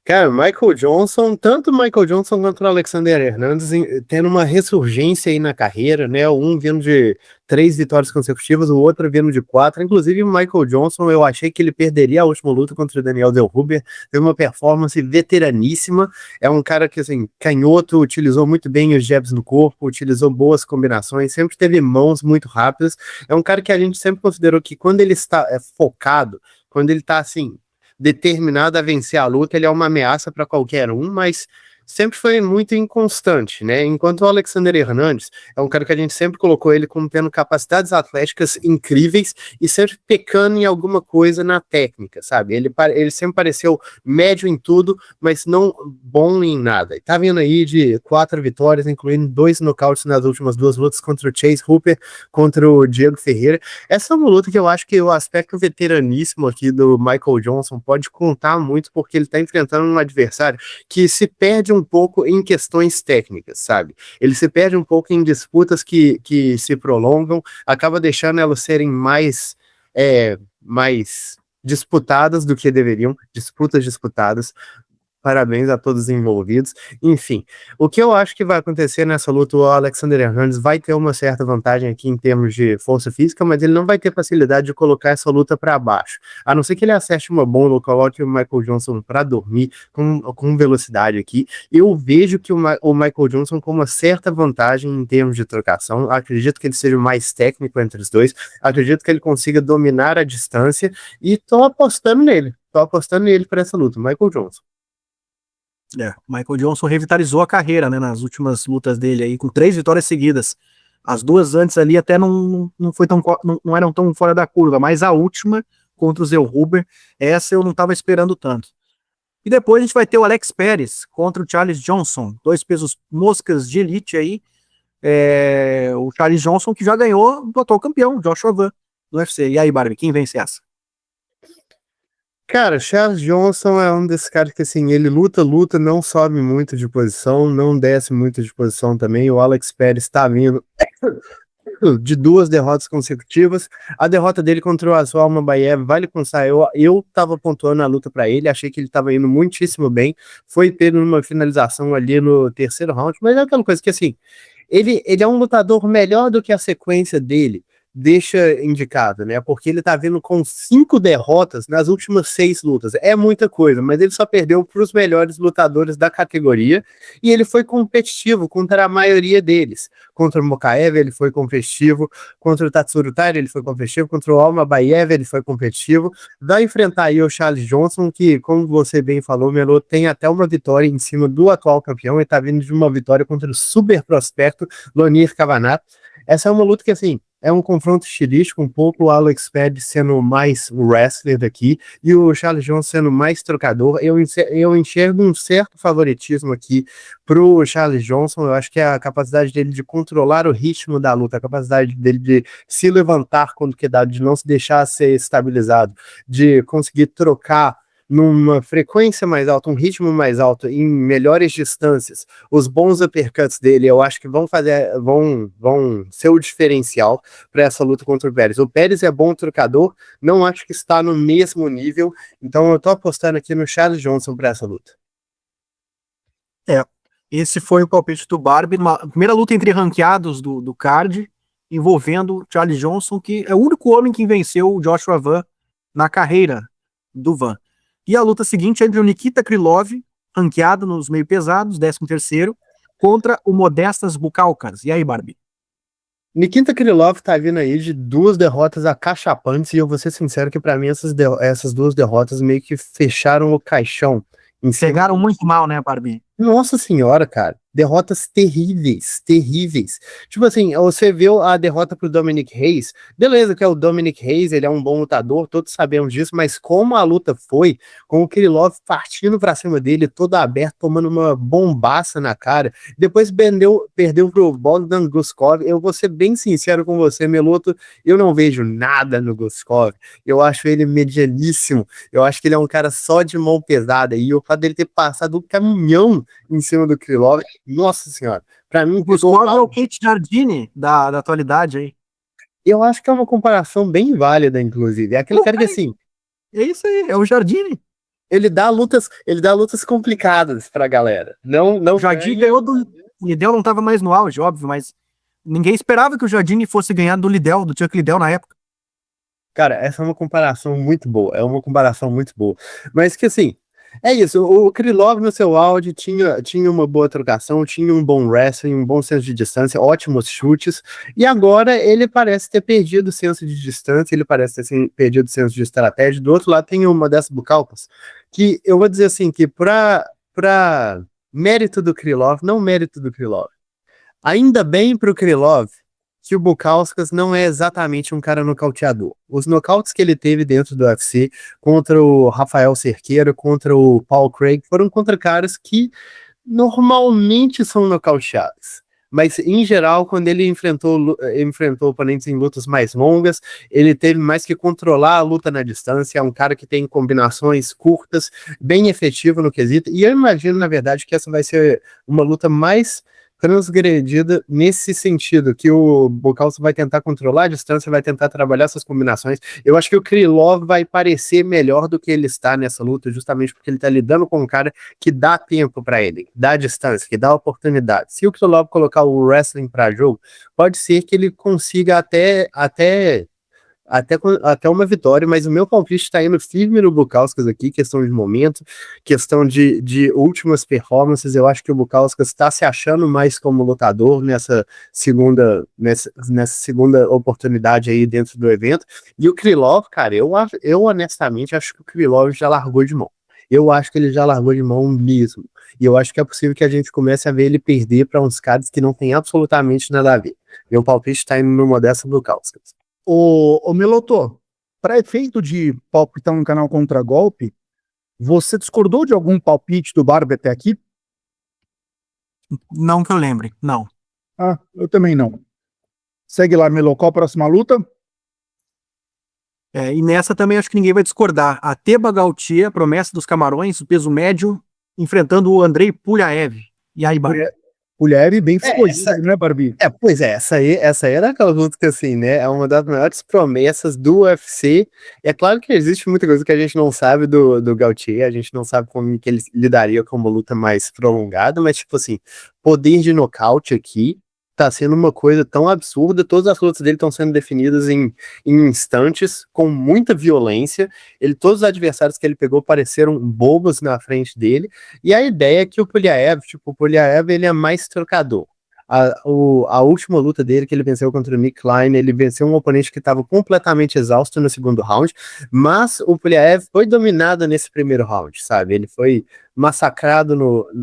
D: Cara, Michael Johnson, tanto Michael Johnson quanto o Alexander Hernandes tendo uma ressurgência aí na carreira, né? Um vindo de 3 vitórias consecutivas, o outro vindo de 4. Inclusive, o Michael Johnson, eu achei que ele perderia a última luta contra o Daniel Del Huber. Teve uma performance veteraníssima. É um cara que, assim, canhoto, utilizou muito bem os jabs no corpo, utilizou boas combinações, sempre teve mãos muito rápidas. É um cara que a gente sempre considerou que quando ele está focado, quando ele está, assim, determinado a vencer a luta, ele é uma ameaça para qualquer um, mas sempre foi muito inconstante, né? Enquanto o Alexander Hernandes é um cara que a gente sempre colocou ele como tendo capacidades atléticas incríveis e sempre pecando em alguma coisa na técnica, sabe? Ele sempre pareceu médio em tudo, mas não bom em nada. E tá vindo aí de 4 vitórias, incluindo 2 nocautes nas últimas 2 lutas contra o Chase Hooper, contra o Diego Ferreira. Essa é uma luta que eu acho que o aspecto veteraníssimo aqui do Michael Johnson pode contar muito, porque ele tá enfrentando um adversário que se perde um pouco em questões técnicas, sabe? Ele se perde um pouco em disputas que se prolongam, acaba deixando elas serem mais disputadas do que deveriam, disputas disputadas. Parabéns a todos os envolvidos. Enfim, o que eu acho que vai acontecer nessa luta, o Alexander Hernandez vai ter uma certa vantagem aqui em termos de força física, mas ele não vai ter facilidade de colocar essa luta para baixo. A não ser que ele acerte uma bomba, coloque o Michael Johnson para dormir com velocidade aqui. Eu vejo que o Michael Johnson com uma certa vantagem em termos de trocação. Acredito que ele seja o mais técnico entre os dois. Acredito que ele consiga dominar a distância e tô apostando nele. Tô apostando nele para essa luta, Michael Johnson.
C: Michael Johnson revitalizou a carreira, né, nas últimas lutas dele aí, com 3 vitórias seguidas. As 2 antes ali até não eram tão fora da curva, mas a última contra o Zé Huber, essa eu não estava esperando tanto. E depois a gente vai ter o Alex Perez contra o Charles Johnson, 2 pesos moscas de elite aí. O Charles Johnson que já ganhou do atual campeão, Joshua Van, do UFC. E aí, Barbie, quem vence essa?
D: Cara, Charles Johnson é um desses caras que, assim, ele luta, não sobe muito de posição, não desce muito de posição também. O Alex Perez tá vindo de 2 derrotas consecutivas. A derrota dele contra o Aswal Mambayev, vale constar, eu tava pontuando a luta pra ele, achei que ele tava indo muitíssimo bem. Foi pego numa finalização ali no terceiro round, mas é aquela coisa que, assim, ele é um lutador melhor do que a sequência dele deixa indicado, né? Porque ele tá vindo com 5 derrotas nas últimas 6 lutas. É muita coisa, mas ele só perdeu para os melhores lutadores da categoria e ele foi competitivo contra a maioria deles. Contra o Mokaev ele foi competitivo, contra o Tatsuro Taira ele foi competitivo, contra o Almabayev ele foi competitivo. Vai enfrentar aí o Charles Johnson, que, como você bem falou, Melo, tem até uma vitória em cima do atual campeão e tá vindo de uma vitória contra o super prospecto Lonir Kavanagh. Essa é uma luta que, assim, é um confronto estilístico, um pouco o Alex Perez sendo mais wrestler daqui e o Charles Johnson sendo mais trocador. Eu enxergo um certo favoritismo aqui pro Charles Johnson. Eu acho que é a capacidade dele de controlar o ritmo da luta, a capacidade dele de se levantar quando quedado, de não se deixar ser estabilizado, de conseguir trocar numa frequência mais alta, um ritmo mais alto, em melhores distâncias. Os bons uppercuts dele, eu acho que vão ser o diferencial para essa luta contra o Pérez. O Pérez é bom trocador, não acho que está no mesmo nível, então eu tô apostando aqui no Charles Johnson para essa luta.
C: Esse foi o palpite do Barbie, uma primeira luta entre ranqueados do card, envolvendo Charles Johnson, que é o único homem que venceu o Joshua Van na carreira do Van. E a luta seguinte é entre o Nikita Krylov, ranqueado nos meio pesados, 13º, contra o Modestas Bukalkas. E aí, Barbie?
D: Nikita Krylov tá vindo aí de 2 derrotas acachapantes e eu vou ser sincero que para mim essas 2 derrotas meio que fecharam o caixão em cima.
C: Pegaram muito mal, né, Barbie?
D: Nossa senhora, cara. Derrotas terríveis, terríveis. Tipo assim, você viu a derrota pro Dominic Reyes. Beleza, que é o Dominic Reyes, ele é um bom lutador, todos sabemos disso, mas como a luta foi, com o Krylov partindo pra cima dele, todo aberto, tomando uma bombaça na cara. Depois perdeu pro Bogdan Guskov. Eu vou ser bem sincero com você, Meloto, eu não vejo nada no Guskov. Eu acho ele medianíssimo. Eu acho que ele é um cara só de mão pesada. E o fato dele ter passado um caminhão em cima do Krylov, nossa senhora, pra mim,
C: O Guskov é o Kate Jardine da atualidade aí.
D: eu acho que é uma comparação bem válida, inclusive. É aquele cara que, assim,
C: É isso aí, é o Jardine.
D: ele dá lutas complicadas pra galera. Não, não
C: O Jardine ganhou do Liddell, não estava mais no auge, óbvio, mas ninguém esperava que o Jardine fosse ganhar do Liddell, do Chuck Liddell na época.
D: Cara, essa é uma comparação muito boa. É uma comparação muito boa. Mas que assim, é isso. O Krylov no seu auge tinha uma boa trocação, tinha um bom wrestling, um bom senso de distância, ótimos chutes. E agora ele parece ter perdido o senso de distância, ele parece ter perdido o senso de estratégia. Do outro lado tem uma dessas Bukalkas, que eu vou dizer assim, que pra mérito do Krylov, não mérito do Krylov. Ainda bem pro Krylov que o Bukauskas não é exatamente um cara nocauteador. Os nocautes que ele teve dentro do UFC, contra o Rafael Cerqueira, contra o Paul Craig, foram contra caras que normalmente são nocauteados. Mas, em geral, quando ele enfrentou oponentes em lutas mais longas, ele teve mais que controlar a luta na distância. É um cara que tem combinações curtas, bem efetivo no quesito. E eu imagino, na verdade, que essa vai ser uma luta mais transgredida nesse sentido, que o Bukalski vai tentar controlar a distância, vai tentar trabalhar essas combinações. Eu acho que o Krylov vai parecer melhor do que ele está nessa luta, justamente porque ele está lidando com um cara que dá tempo para ele, que dá distância, que dá oportunidade. Se o Krylov colocar o wrestling para jogo, pode ser que ele consiga até uma vitória, mas o meu palpite está indo firme no Bukauskas aqui, questão de momento, questão de últimas performances. Eu acho que o Bukauskas está se achando mais como lutador nessa segunda oportunidade aí dentro do evento. E o Krylov, cara, eu honestamente acho que o Krylov já largou de mão. Eu acho que ele já largou de mão mesmo. E eu acho que é possível que a gente comece a ver ele perder para uns caras que não tem absolutamente nada a ver. Meu palpite está indo no Modesta Bukauskas.
A: Ô Meloto, para efeito de palpitar no canal Contra Golpe, você discordou de algum palpite do Barbie até aqui?
C: Não que eu lembre, não.
A: Ah, eu também não. Segue lá, Melo. Qual a próxima luta?
C: E nessa também acho que ninguém vai discordar. A Teba Gautier, promessa dos Camarões, o peso médio, enfrentando o Andrei Pulhaev. E aí, Barbie?
A: Mulher bem
D: essa-
A: escolhida, né, Barbie?
D: Pois é, essa aí era aquela luta que, assim, né, é uma das maiores promessas do UFC. E é claro que existe muita coisa que a gente não sabe do Gauthier, a gente não sabe como que ele lidaria com uma luta mais prolongada, mas, tipo assim, poder de nocaute aqui tá sendo uma coisa tão absurda, todas as lutas dele estão sendo definidas em instantes, com muita violência, todos os adversários que ele pegou pareceram bobos na frente dele, e a ideia é que o Pulyaev, ele é mais trocador. A última luta dele, que ele venceu contra o Nick Klein, ele venceu um oponente que estava completamente exausto no segundo round, mas o Pulyaev foi dominado nesse primeiro round, sabe? Ele foi massacrado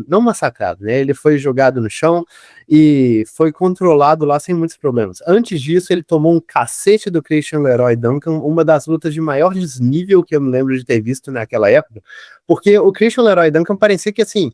D: não massacrado, né? Ele foi jogado no chão e foi controlado lá sem muitos problemas. Antes disso, ele tomou um cacete do Christian Leroy Duncan, uma das lutas de maior desnível que eu me lembro de ter visto naquela época, porque o Christian Leroy Duncan parecia que, assim,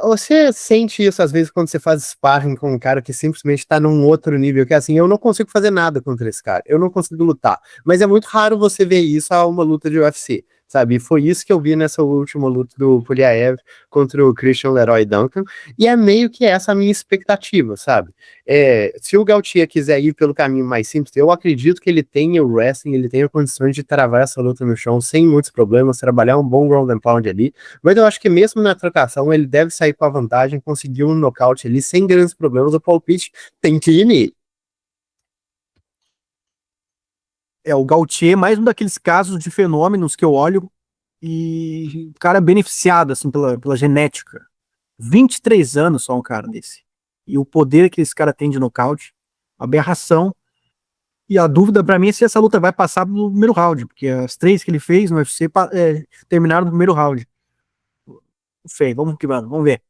D: você sente isso às vezes quando você faz sparring com um cara que simplesmente tá num outro nível, que é assim, eu não consigo fazer nada contra esse cara, eu não consigo lutar. Mas é muito raro você ver isso a uma luta de UFC, sabe? E foi isso que eu vi nessa última luta do Pulyaev contra o Christian Leroy Duncan, e é meio que essa a minha expectativa, sabe? Se o Gauthier quiser ir pelo caminho mais simples, eu acredito que ele tenha o wrestling, ele tenha condições de travar essa luta no chão sem muitos problemas, trabalhar um bom ground and pound ali, mas eu acho que mesmo na trocação ele deve sair com a vantagem, conseguir um nocaute ali sem grandes problemas. O palpite tem que ir nele.
C: O Gautier, mais um daqueles casos de fenômenos que eu olho e o cara é beneficiado, assim, pela genética. 23 anos só um cara desse. E o poder que esse cara tem de nocaute, aberração. E a dúvida pra mim é se essa luta vai passar no primeiro round, porque as 3 que ele fez no UFC terminaram no primeiro round. Feio, vamos que vamos ver.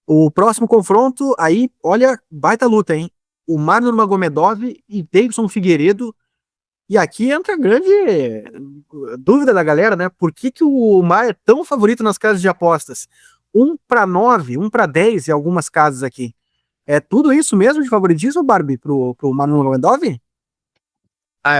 C: O próximo confronto, aí, olha, baita luta, hein? O Marlon Magomedov e Davidson Figueiredo. E aqui entra a grande dúvida da galera, né? Por que o Mar é tão favorito nas casas de apostas? 1-9, 1-10 em algumas casas aqui. É tudo isso mesmo de favoritismo, Barbie, pro Marlon Magomedov?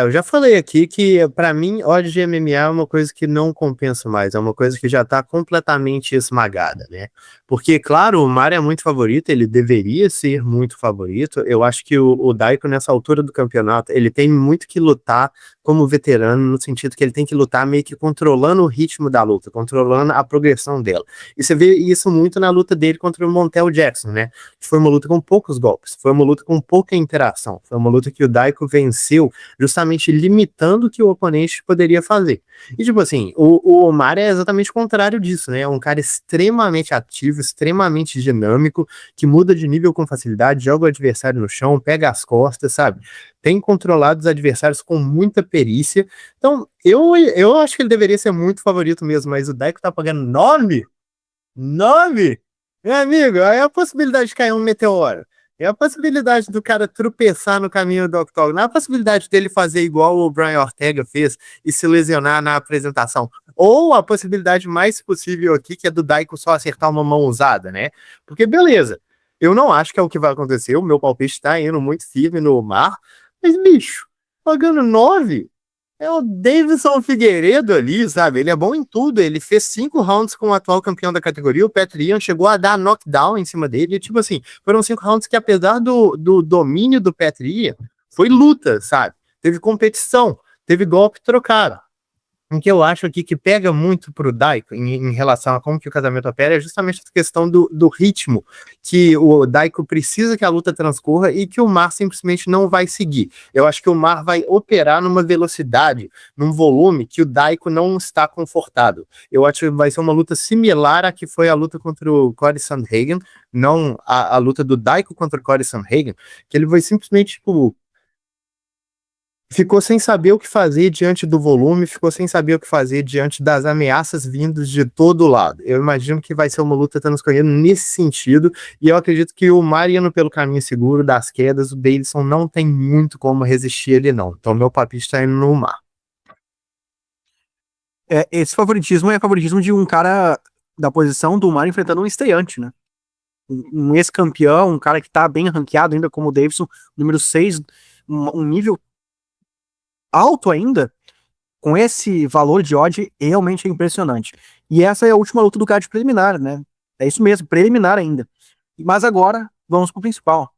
D: Eu já falei aqui que, pra mim, odds de MMA é uma coisa que não compensa mais, é uma coisa que já tá completamente esmagada, né? Porque, claro, o Mário é muito favorito, ele deveria ser muito favorito. Eu acho que o Daiko, nessa altura do campeonato, ele tem muito que lutar como veterano, no sentido que ele tem que lutar meio que controlando o ritmo da luta, controlando a progressão dela. E você vê isso muito na luta dele contra o Montel Jackson, né? Que foi uma luta com poucos golpes, foi uma luta com pouca interação, foi uma luta que o Daiko venceu justamente limitando o que o oponente poderia fazer. E, tipo assim, o Omar é exatamente o contrário disso, né? É um cara extremamente ativo, extremamente dinâmico, que muda de nível com facilidade, joga o adversário no chão, pega as costas, sabe? Tem controlado os adversários com muita perícia. Então, eu acho que ele deveria ser muito favorito mesmo, mas o Daiko tá pagando 9? 9? Meu amigo, aí é a possibilidade de cair um meteoro. É a possibilidade do cara tropeçar no caminho do octógono. Não é a possibilidade dele fazer igual o Brian Ortega fez e se lesionar na apresentação. Ou a possibilidade mais possível aqui, que é do Daiko só acertar uma mão usada, né? Porque, beleza, eu não acho que é o que vai acontecer. O meu palpite está indo muito firme no mar. Mas, bicho, pagando 9, é o Davidson Figueiredo ali, sabe? Ele é bom em tudo. Ele fez 5 rounds com o atual campeão da categoria. O Petr Yan chegou a dar knockdown em cima dele. E, tipo assim, foram 5 rounds que, apesar do domínio do Petr Yan, foi luta, sabe? Teve competição, teve golpe trocado. O que eu acho aqui que pega muito pro Daiko em relação a como que o casamento opera é justamente a questão do ritmo, que o Daiko precisa que a luta transcorra e que o Mar simplesmente não vai seguir. Eu acho que o Mar vai operar numa velocidade, num volume que o Daiko não está confortável. Eu acho que vai ser uma luta similar à que foi a luta contra o Cory Sandhagen, não a luta do Daiko contra o Cory Sandhagen, que ele vai simplesmente, tipo, ficou sem saber o que fazer diante do volume, ficou sem saber o que fazer diante das ameaças vindas de todo lado. Eu imagino que vai ser uma luta transcorrendo nesse sentido, e eu acredito que o Mar indo pelo caminho seguro das quedas, o Davidson não tem muito como resistir ele não. Então meu palpite está indo no Mar.
C: Esse favoritismo é favoritismo de um cara da posição do Mar enfrentando um estreante, né? Um ex-campeão, um cara que tá bem ranqueado ainda como o Davidson, número 6, um nível alto ainda, com esse valor de odd, realmente é impressionante. E essa é a última luta do card preliminar, né? É isso mesmo, preliminar ainda. Mas agora, vamos pro principal,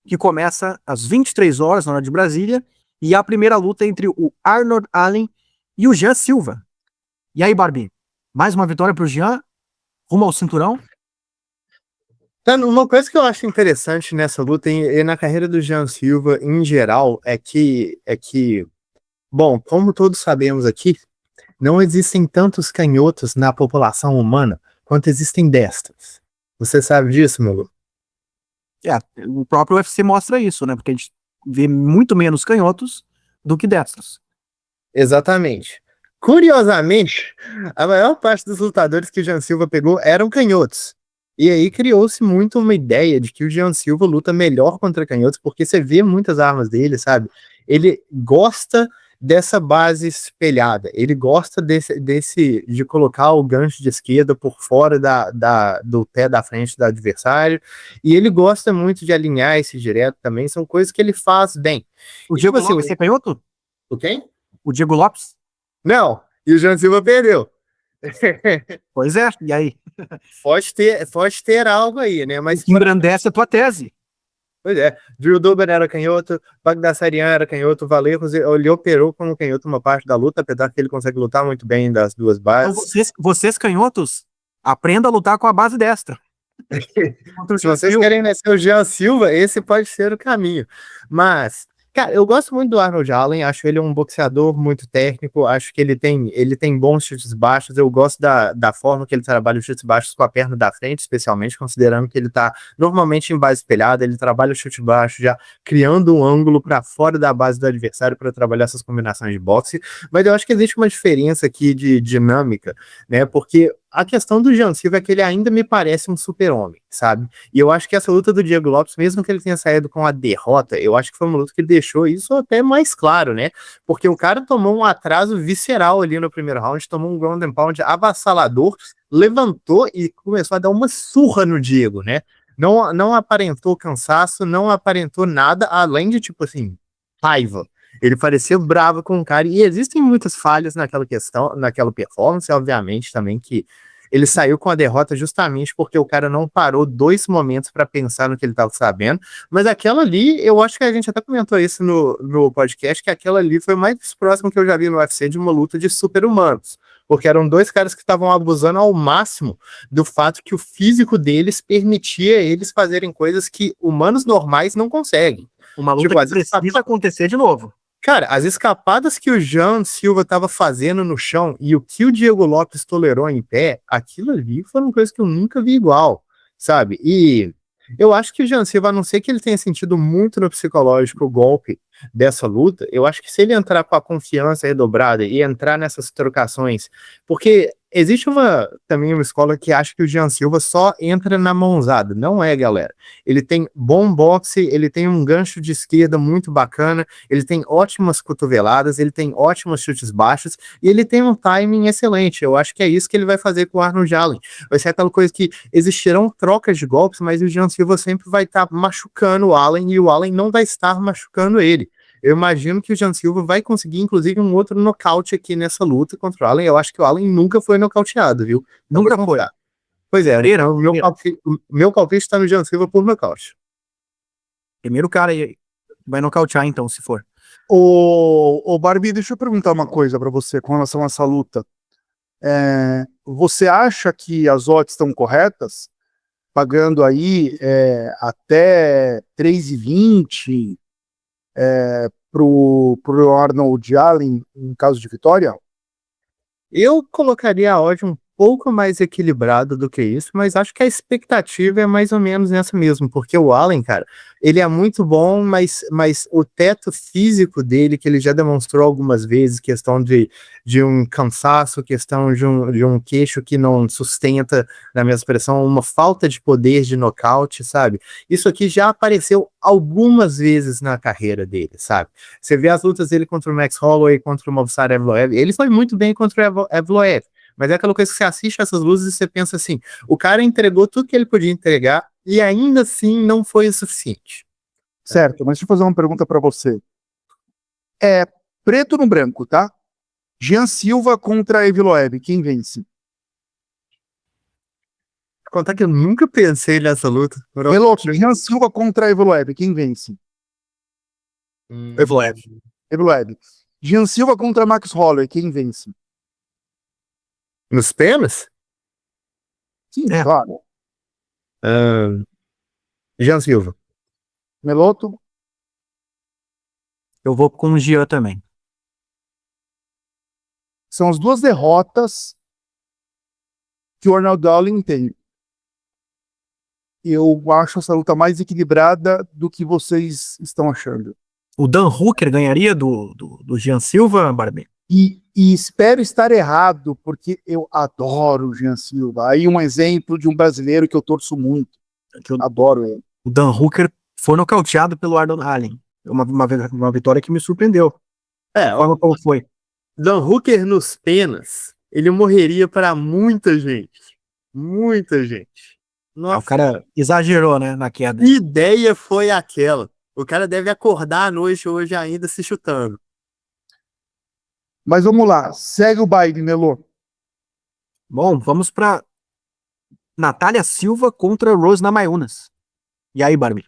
C: que começa às 23 horas, na hora de Brasília, e a primeira luta entre o Arnold Allen e o Jean Silva. E aí, Barbie? Mais uma vitória pro Jean? Rumo ao cinturão?
D: Uma coisa que eu acho interessante nessa luta e na carreira do Jean Silva em geral é que, bom, como todos sabemos aqui, não existem tantos canhotos na população humana quanto existem destros. Você sabe disso, meu Lu?
C: É, o próprio UFC mostra isso, né? Porque a gente vê muito menos canhotos do que destros.
D: Exatamente. Curiosamente, a maior parte dos lutadores que o Jean Silva pegou eram canhotos. E aí criou-se muito uma ideia de que o Jean Silva luta melhor contra canhotos, porque você vê muitas armas dele, sabe? Ele gosta dessa base espelhada, ele gosta de colocar o gancho de esquerda por fora do pé da frente do adversário, e ele gosta muito de alinhar esse direto também, são coisas que ele faz bem.
C: O
D: E,
C: Diego
D: tipo assim,
C: Lopes é canhoto?
D: o quem?
C: O Diego Lopes?
D: Não, e o Jean Silva perdeu.
C: Pois é, e aí?
D: Pode ter algo aí, né?
C: O
D: Mas,
C: que engrandece a tua tese.
D: pois é, Drew Dober era canhoto, Bagdasarian era canhoto, Valerros, ele operou como canhoto uma parte da luta, apesar que ele consegue lutar muito bem das duas
C: Então,
D: bases.
C: vocês canhotos, aprenda a lutar com a base destra. Contra o
D: Se vocês
C: Jean
D: querem nascer o Jean Silva, esse pode ser o caminho. Mas, cara, eu gosto muito do Arnold Allen, acho ele um boxeador muito técnico, acho que ele tem bons chutes baixos, eu gosto da forma que ele trabalha os chutes baixos com a perna da frente, especialmente, considerando que ele tá normalmente em base espelhada, ele trabalha o chute baixo já criando um ângulo para fora da base do adversário para trabalhar essas combinações de boxe, mas eu acho que existe uma diferença aqui de dinâmica, né, porque a questão do Jean Silva é que ele ainda me parece um super-homem, sabe? E eu acho que essa luta do Diego Lopes, mesmo que ele tenha saído com a derrota, eu acho que foi uma luta que deixou isso até mais claro, né? Porque o cara tomou um atraso visceral ali no primeiro round, tomou um ground and pound avassalador, levantou e começou a dar uma surra no Diego, né? Não aparentou cansaço, não aparentou nada, além de, tipo assim, raiva. Ele parecia bravo com o cara, e existem muitas falhas naquela questão, naquela performance, obviamente, também, que ele saiu com a derrota justamente porque o cara não parou 2 momentos para pensar no que ele estava sabendo, mas aquela ali, eu acho que a gente até comentou isso no podcast, que aquela ali foi mais próximo que eu já vi no UFC de uma luta de super-humanos, porque eram 2 caras que estavam abusando ao máximo do fato que o físico deles permitia eles fazerem coisas que humanos normais não conseguem.
C: Uma luta
D: Tipo,
C: que precisa acontecer de novo.
D: Cara, as escapadas que o Jean Silva tava fazendo no chão e o que o Diego Lopes tolerou em pé, aquilo ali foram coisas que eu nunca vi igual, sabe? E eu acho que o Jean Silva, a não ser que ele tenha sentido muito no psicológico o golpe dessa luta, eu acho que se ele entrar com a confiança redobrada e entrar nessas trocações, porque existe também uma escola que acha que o Jean Silva só entra na mãozada, não é, galera. Ele tem bom boxe, ele tem um gancho de esquerda muito bacana, ele tem ótimas cotoveladas, ele tem ótimos chutes baixos e ele tem um timing excelente. Eu acho que é isso que ele vai fazer com o Arnold Allen. Vai ser aquela coisa que existirão trocas de golpes, mas o Jean Silva sempre vai estar machucando o Allen e o Allen não vai estar machucando ele. Eu imagino que o Jean Silva vai conseguir, inclusive, um outro nocaute aqui nessa luta contra o Allen. Eu acho que o Allen nunca foi nocauteado, viu?
C: Nunca foi.
D: Pois é,
C: Pereira,
D: então, o meu palpite está no Jean Silva por nocaute.
C: Primeiro cara aí vai nocautear, então, se for.
A: Ô, Barbie, deixa eu perguntar uma coisa pra você com relação a essa luta. Você acha que as odds estão corretas? Pagando aí até 3,20 pro Arnold Allen em caso de vitória?
D: Eu colocaria a odd um pouco mais equilibrado do que isso, mas acho que a expectativa é mais ou menos nessa mesmo, porque o Allen, cara, ele é muito bom, mas o teto físico dele, que ele já demonstrou algumas vezes, questão de um cansaço, questão de um queixo que não sustenta, na minha expressão, uma falta de poder de nocaute, sabe? Isso aqui já apareceu algumas vezes na carreira dele, sabe? Você vê as lutas dele contra o Max Holloway, contra o Movsar Evloev, ele foi muito bem contra o Evloev, mas é aquela coisa que você assiste essas lutas e você pensa assim, o cara entregou tudo que ele podia entregar e ainda assim não foi o suficiente.
A: Certo, mas deixa eu fazer uma pergunta para você. Preto no branco, tá? Jean Silva contra Evloev. Quem vence?
D: Contar que eu nunca pensei nessa luta.
A: Meloto, Jean Silva contra Evloev. Quem vence?
C: Evloev.
A: Evloev. Jean Silva contra Max Holloway. Quem vence?
D: Nos penas?
A: Sim,
C: É.
A: claro.
D: Jean Silva.
A: Meloto.
C: Eu vou com o Jean também.
A: São as duas derrotas que o Arnold Dowling tem. Eu acho essa luta mais equilibrada do que vocês estão achando.
C: O Dan Hooker ganharia do Jean Silva, Barbie?
A: E espero estar errado, porque eu adoro o Jean Silva. Aí um exemplo de um brasileiro que eu torço muito. Que eu adoro ele.
C: O Dan Hooker foi nocauteado pelo Arnold Allen. Uma vitória que me surpreendeu. A forma como foi.
D: Dan Hooker nos penas, ele morreria para muita gente. Muita gente. Nossa,
C: O cara exagerou, né, na queda.
D: que ideia foi aquela? O cara deve acordar à noite hoje ainda se chutando.
A: Mas vamos lá, segue o baile, Nelô.
C: Bom, vamos pra Natália Silva contra Rose Namajunas. E aí, Barbie?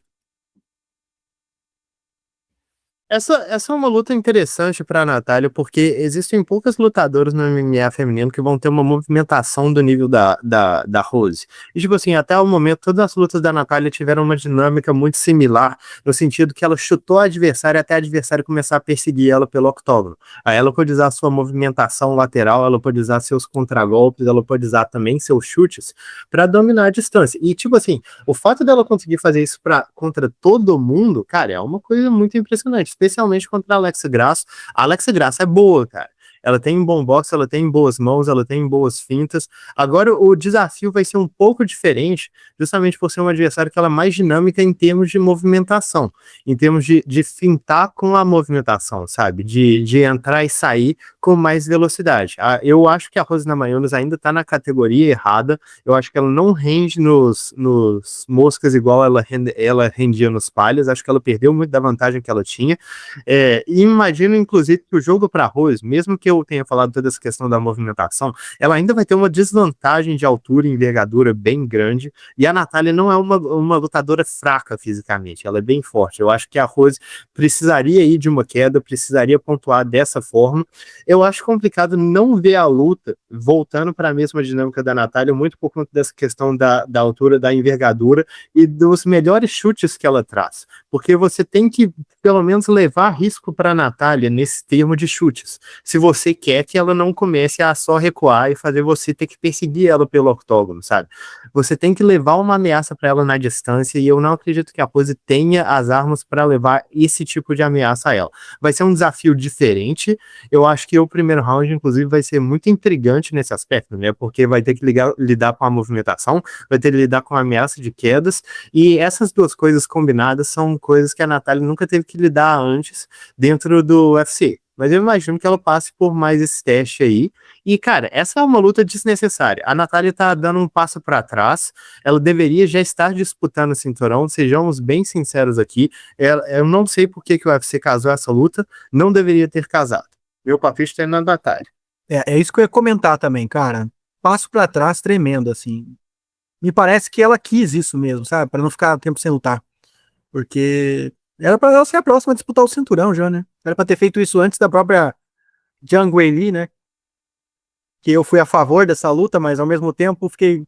D: Essa é uma luta interessante para a Natália, porque existem poucas lutadoras no MMA feminino que vão ter uma movimentação do nível da Rose. E, tipo assim, até o momento, todas as lutas da Natália tiveram uma dinâmica muito similar, no sentido que ela chutou a adversária até a adversária começar a perseguir ela pelo octógono. Aí ela pode usar sua movimentação lateral, ela pode usar seus contragolpes, ela pode usar também seus chutes para dominar a distância. E, tipo assim, o fato dela conseguir fazer isso contra todo mundo, cara, é uma coisa muito impressionante. Especialmente contra a Alexa Grasso. A Alexa Grasso é boa, cara. Ela tem um bom boxe, ela tem boas mãos, ela tem boas fintas. Agora o desafio vai ser um pouco diferente, justamente por ser um adversário que ela é mais dinâmica em termos de movimentação, em termos de fintar com a movimentação, sabe? De entrar e sair com mais velocidade. Eu acho que a Rose Namajunas ainda tá na categoria errada. Eu acho que ela não rende nos moscas igual ela rendia nos palhas. Acho que ela perdeu muito da vantagem que ela tinha. E imagino, inclusive, que o jogo para Rose, mesmo que eu tenha falado toda essa questão da movimentação, ela ainda vai ter uma desvantagem de altura e envergadura bem grande, e a Natália não é uma lutadora fraca fisicamente, ela é bem forte. Eu acho que a Rose precisaria ir de uma queda, precisaria pontuar dessa forma. Eu acho complicado não ver a luta voltando para a mesma dinâmica da Natália, muito por conta dessa questão da altura, da envergadura e dos melhores chutes que ela traz, porque você tem que pelo menos levar risco para a Natália nesse termo de chutes, se você quer que ela não comece a só recuar e fazer você ter que perseguir ela pelo octógono, sabe? Você tem que levar uma ameaça para ela na distância, e eu não acredito que a Pose tenha as armas para levar esse tipo de ameaça a ela. Vai ser um desafio diferente. Eu acho que o primeiro round, inclusive, vai ser muito intrigante nesse aspecto, né? Porque vai ter que lidar com a movimentação, vai ter que lidar com a ameaça de quedas, e essas duas coisas combinadas são coisas que a Natália nunca teve que lidar antes dentro do UFC. Mas eu imagino que ela passe por mais esse teste aí. E, cara, essa é uma luta desnecessária. A Natália tá dando um passo para trás. Ela deveria já estar disputando o cinturão. Sejamos bem sinceros aqui. Eu não sei por que o UFC casou essa luta. Não deveria ter casado. Meu palpite tá indo na Natália.
C: É isso que eu ia comentar também, cara. Passo pra trás tremendo, assim. Me parece que ela quis isso mesmo, sabe? Pra não ficar tempo sem lutar. Porque era pra ela ser a próxima a disputar o cinturão já, né? Era pra ter feito isso antes da própria Zhang Weili, né? Que eu fui a favor dessa luta, mas ao mesmo tempo fiquei...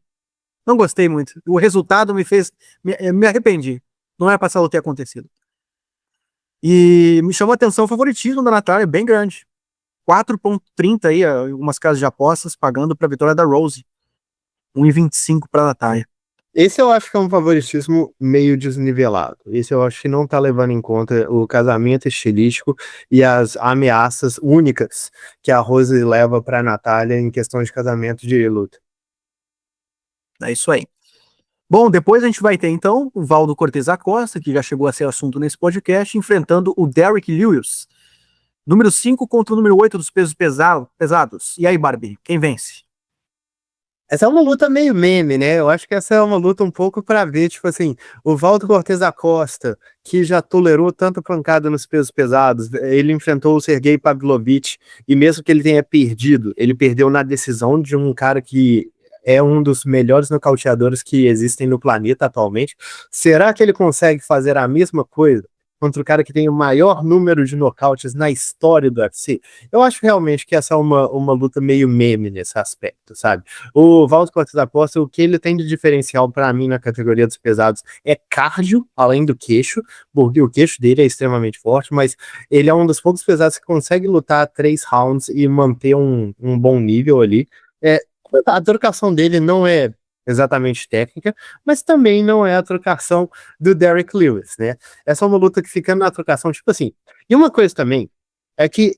C: Não gostei muito. O resultado me fez... Me arrependi. Não era pra essa luta ter acontecido. E me chamou a atenção o favoritismo da Natália, bem grande. 4,30 aí, algumas casas de apostas, pagando pra vitória da Rose. 1,25 pra Natália.
D: Esse eu acho que é um favoritismo meio desnivelado. Esse eu acho que não tá levando em conta o casamento estilístico e as ameaças únicas que a Rose leva pra Natália em questão de casamento de luta.
C: É isso aí. Bom, depois a gente vai ter então o Valdo Cortez Acosta, que já chegou a ser assunto nesse podcast, enfrentando o Derrick Lewis. Número 5 contra o número 8 dos pesos pesados. E aí, Barbie, quem vence?
D: Essa é uma luta meio meme, né? Eu acho que essa é uma luta um pouco pra ver, tipo assim, o Valdo Cortez da Costa, que já tolerou tanta pancada nos pesos pesados, ele enfrentou o Sergei Pavlovich, e mesmo que ele tenha perdido, ele perdeu na decisão de um cara que é um dos melhores nocauteadores que existem no planeta atualmente. Será que ele consegue fazer a mesma coisa contra o cara que tem o maior número de nocautes na história do UFC? Eu acho realmente que essa é uma luta meio meme nesse aspecto, sabe? O Valdo Cortes da Costa, o que ele tem de diferencial pra mim na categoria dos pesados é cardio, além do queixo, porque o queixo dele é extremamente forte, mas ele é um dos poucos pesados que consegue lutar 3 rounds e manter um bom nível ali. É, a trocação dele não é exatamente técnica, mas também não é a trocação do Derrick Lewis, né? Essa é uma luta que fica na trocação, tipo assim. E uma coisa também é que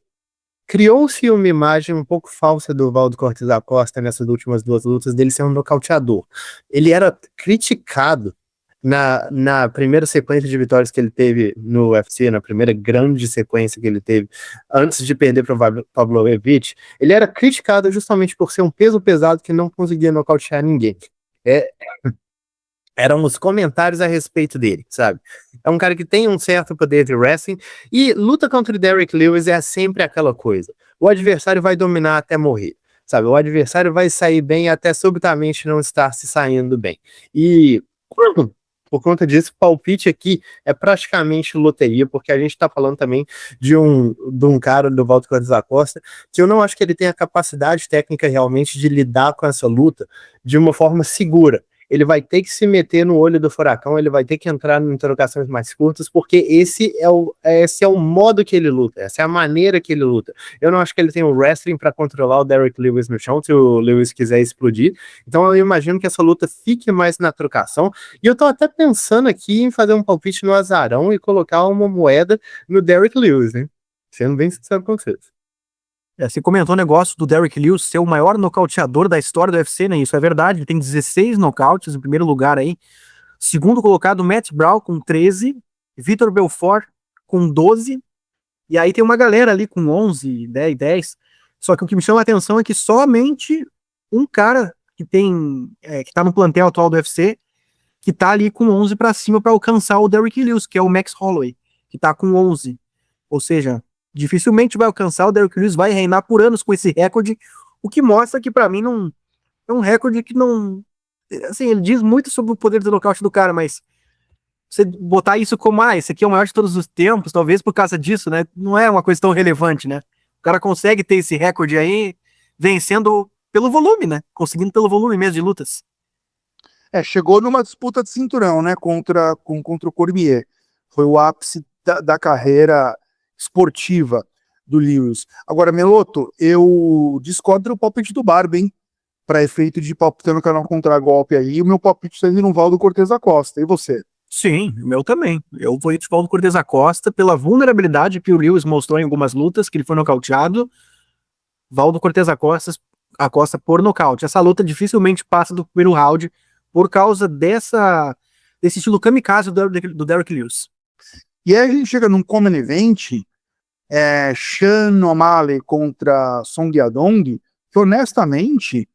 D: criou-se uma imagem um pouco falsa do Valdo Cortes da Costa nessas últimas 2 lutas dele ser um nocauteador. Ele era criticado na primeira sequência de vitórias que ele teve no UFC, na primeira grande sequência que ele teve antes de perder para o Pavlovich. Ele era criticado justamente por ser um peso pesado que não conseguia nocautear ninguém. É, eram os comentários a respeito dele, sabe? É um cara que tem um certo poder de wrestling e luta contra o Derrick Lewis é sempre aquela coisa. O adversário vai dominar até morrer, sabe? O adversário vai sair bem até subitamente não estar se saindo bem. E por conta disso, o palpite aqui é praticamente loteria, porque a gente tá falando também de um cara do Valdo Cortes da Costa, que eu não acho que ele tenha a capacidade técnica realmente de lidar com essa luta de uma forma segura. Ele vai ter que se meter no olho do furacão, ele vai ter que entrar em trocações mais curtas, porque esse é o modo que ele luta, essa é a maneira que ele luta. Eu não acho que ele tem o wrestling para controlar o Derrick Lewis no chão, se o Lewis quiser explodir. Então eu imagino que essa luta fique mais na trocação. E eu tô até pensando aqui em fazer um palpite no azarão e colocar uma moeda no Derrick Lewis, né? Sendo bem sincero com vocês.
C: Você comentou o negócio do Derrick Lewis ser o maior nocauteador da história do UFC, né? Isso é verdade, ele tem 16 nocautes em primeiro lugar aí. Segundo colocado, Matt Brown com 13, Vitor Belfort com 12, e aí tem uma galera ali com 11, 10, 10. Só que o que me chama a atenção é que somente um cara que tá no plantel atual do UFC, que tá ali com 11 pra cima pra alcançar o Derrick Lewis, que é o Max Holloway, que tá com 11. Ou seja, dificilmente vai alcançar, o Derrick Lewis vai reinar por anos com esse recorde, o que mostra que pra mim não é um recorde que não, assim, ele diz muito sobre o poder do nocaute do cara, mas você botar isso como, esse aqui é o maior de todos os tempos, talvez por causa disso, né, não é uma coisa tão relevante, né, o cara consegue ter esse recorde aí, vencendo pelo volume, né, conseguindo pelo volume mesmo de lutas.
A: Chegou numa disputa de cinturão, né, contra o Cormier. Foi o ápice da carreira esportiva do Lewis. Agora, Meloto, eu discordo do palpite do Barbie, hein? Para efeito de palpitando no canal Contra-Golpe aí, o meu palpite está indo no Valdo Cortez da Costa. E você?
C: Sim, o meu também. Eu vou de Valdo Cortez da Costa pela vulnerabilidade que o Lewis mostrou em algumas lutas, que ele foi nocauteado. Valdo Cortez da Costa por nocaute. Essa luta dificilmente passa do primeiro round por causa desse estilo kamikaze do Derrick Lewis.
A: E aí a gente chega num Common Event, Sean O'Malley contra Song Yadong, que honestamente,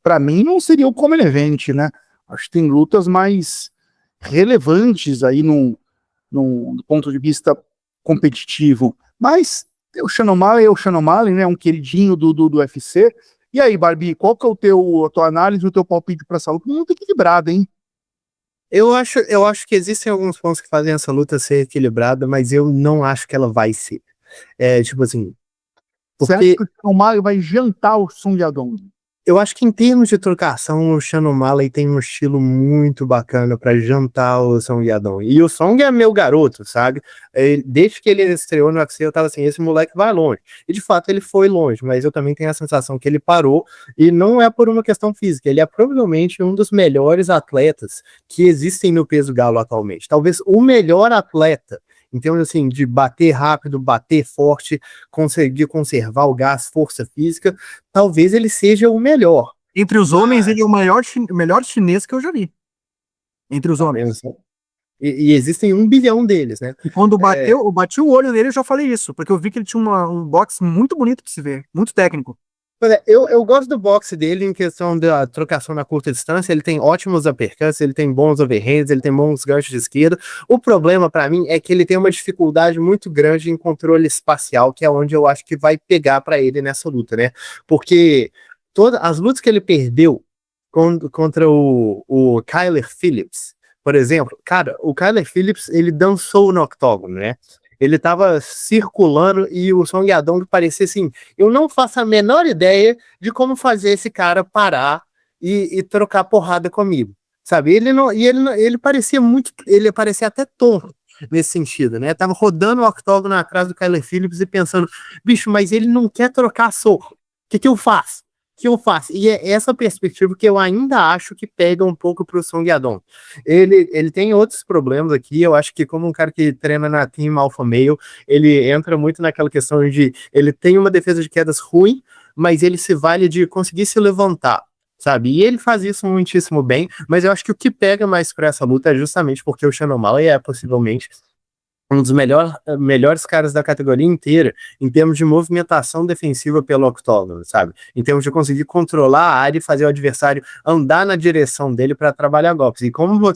A: para mim não seria o Common Event, né? Acho que tem lutas mais relevantes aí do ponto de vista competitivo. Mas o Sean O'Malley, né? Um queridinho do UFC. E aí, Barbie, qual que é a tua análise, o teu palpite para essa luta? Muito equilibrada, hein?
D: Eu acho que existem alguns pontos que fazem essa luta ser equilibrada, mas eu não acho que ela vai ser. Tipo assim,
A: Você acha que o O'Malley vai jantar o Song Yadong?
D: eu acho que em termos de trocação, o Sean O'Malley tem um estilo muito bacana pra jantar o Song Yadong. E o Song é meu garoto, sabe? Desde que ele estreou no UFC, eu tava assim, esse moleque vai longe. E de fato ele foi longe, mas eu também tenho a sensação que ele parou, e não é por uma questão física, ele é provavelmente um dos melhores atletas que existem no peso galo atualmente. Talvez o melhor atleta, então, assim, de bater rápido, bater forte, conseguir conservar o gás, força física, talvez ele seja o melhor.
C: Entre os homens, ele é o melhor chinês que eu já vi. Entre os homens.
D: E existem 1 bilhão deles, né?
C: E quando eu bati o olho nele, eu já falei isso, porque eu vi que ele tinha um boxe muito bonito de se ver, muito técnico.
D: Eu gosto do boxe dele em questão da trocação na curta distância. Ele tem ótimos uppercuts, ele tem bons overhands, ele tem bons ganchos de esquerda. O problema pra mim é que ele tem uma dificuldade muito grande em controle espacial, que é onde eu acho que vai pegar pra ele nessa luta, né? Porque todas as lutas que ele perdeu contra o Kyler Phillips, por exemplo, cara, o Kyler Phillips, ele dançou no octógono, né? Ele tava circulando e o Song Yadong parecia assim, eu não faço a menor ideia de como fazer esse cara parar e trocar porrada comigo, sabe? Ele parecia muito, ele parecia até tonto nesse sentido, né? Tava rodando o octógono atrás do Kyler Phillips e pensando, bicho, mas ele não quer trocar soco. O que eu faço? Que eu faço? E é essa perspectiva que eu ainda acho que pega um pouco pro Song Yadong. Ele tem outros problemas aqui, eu acho que como um cara que treina na Team Alpha Male, ele entra muito naquela questão de, ele tem uma defesa de quedas ruim, mas ele se vale de conseguir se levantar, sabe? E ele faz isso muitíssimo bem, mas eu acho que o que pega mais pra essa luta é justamente porque o Sean O'Malley é possivelmente um dos melhores caras da categoria inteira em termos de movimentação defensiva pelo octógono, sabe? Em termos de conseguir controlar a área e fazer o adversário andar na direção dele para trabalhar golpes. E como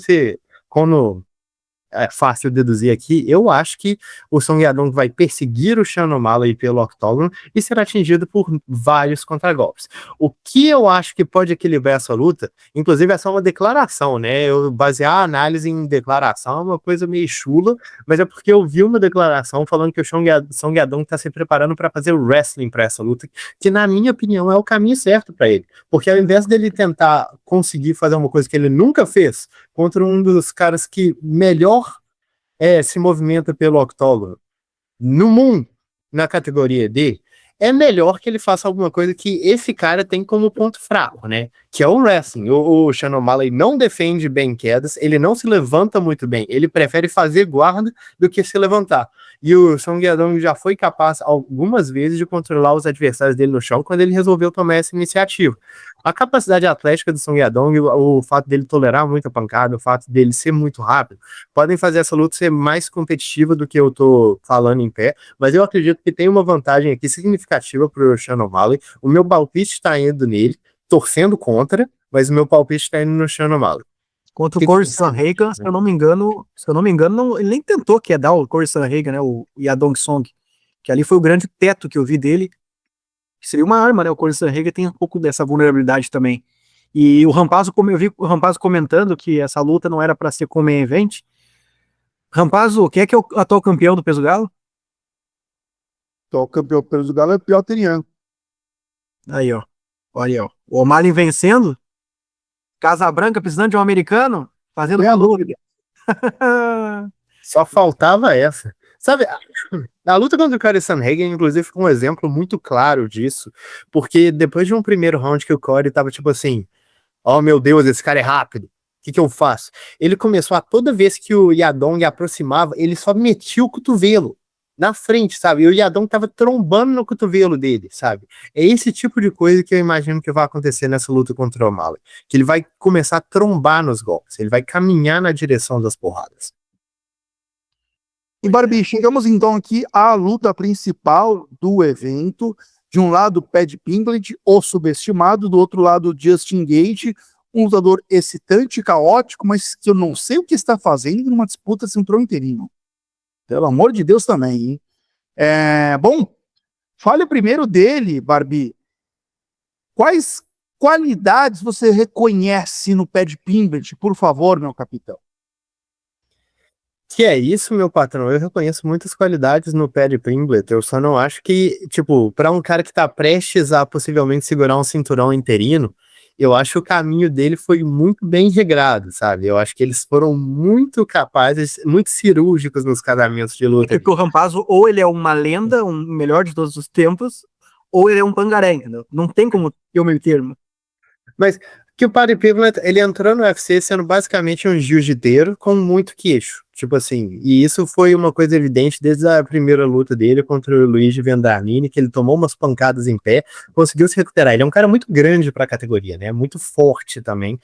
D: é fácil deduzir aqui, eu acho que o Song Yadong vai perseguir o Sean O'Malley pelo octógono e será atingido por vários contragolpes. O que eu acho que pode equilibrar essa luta, inclusive é só uma declaração, né? Eu basear a análise em declaração é uma coisa meio chula, mas é porque eu vi uma declaração falando que o Song Yadong está se preparando para fazer wrestling para essa luta, que na minha opinião é o caminho certo para ele, porque ao invés dele tentar conseguir fazer uma coisa que ele nunca fez contra um dos caras que melhor se movimenta pelo octógono no mundo, na categoria D, é melhor que ele faça alguma coisa que esse cara tem como ponto fraco, né? Que é o wrestling. O Sean O'Malley não defende bem quedas, ele não se levanta muito bem, ele prefere fazer guarda do que se levantar. E o Song Yadong já foi capaz algumas vezes de controlar os adversários dele no chão quando ele resolveu tomar essa iniciativa. A capacidade atlética do Song Yadong, o fato dele tolerar muita pancada, o fato dele ser muito rápido, podem fazer essa luta ser mais competitiva do que eu tô falando em pé, mas eu acredito que tem uma vantagem aqui significativa pro Sean O'Malley. O meu palpite está indo nele, torcendo contra, mas o meu palpite está indo no Sean O'Malley.
C: Contra o Corey Sandhagen, se eu não me engano, ele nem tentou quedar o Corey Sandhagen, né, o Yadong Song, que ali foi o grande teto que eu vi dele, que seria uma arma, né, o Corey Sandhagen tem um pouco dessa vulnerabilidade também. E o Rampazzo, como eu vi o Rampazzo comentando que essa luta não era para ser como main event. Rampazzo, quem é que é o atual campeão do peso galo?
A: O campeão peso galo é o Piotr Yan.
C: Aí, ó. Olha aí, ó. O O'Malley vencendo, Casa Branca precisando de um americano, fazendo
A: Tem a luta.
D: Só faltava essa. Sabe, a luta contra o Corey Sandhagen, inclusive, foi um exemplo muito claro disso, porque depois de um primeiro round que o Corey tava tipo assim, oh meu Deus, esse cara é rápido, o que eu faço? Ele começou a, toda vez que o Yadong aproximava, ele só metia o cotovelo na frente, sabe? E o Yadong tava trombando no cotovelo dele, sabe? É esse tipo de coisa que eu imagino que vai acontecer nessa luta contra o O'Malley, que ele vai começar a trombar nos golpes, ele vai caminhar na direção das porradas.
A: E Barbie, chegamos então aqui à luta principal do evento. De um lado, Paddy Pimblett, o subestimado, do outro lado, Justin Gaethje, um lutador excitante, caótico, mas que eu não sei o que está fazendo numa disputa cinturão interino. Pelo amor de Deus também, hein? Bom, fale primeiro dele, Barbie. Quais qualidades você reconhece no Paddy Pimblett, por favor, meu capitão?
D: Que é isso, meu patrão? Eu reconheço muitas qualidades no Paddy Pimblett. Eu só não acho que, tipo, para um cara que tá prestes a possivelmente segurar um cinturão interino, eu acho que o caminho dele foi muito bem regrado, sabe? Eu acho que eles foram muito capazes, muito cirúrgicos nos casamentos de luta.
C: Porque o Rampazzo, ou ele é uma lenda, um melhor de todos os tempos, ou ele é um pangaré, entendeu? Não tem como ter o meio termo.
D: Mas que o Paddy Pimblett, ele entrou no UFC sendo basicamente um jiu-jiteiro com muito queixo, tipo assim, e isso foi uma coisa evidente desde a primeira luta dele contra o Luigi Vendramini, que ele tomou umas pancadas em pé, conseguiu se recuperar. Ele é um cara muito grande para a categoria, né? Muito forte também.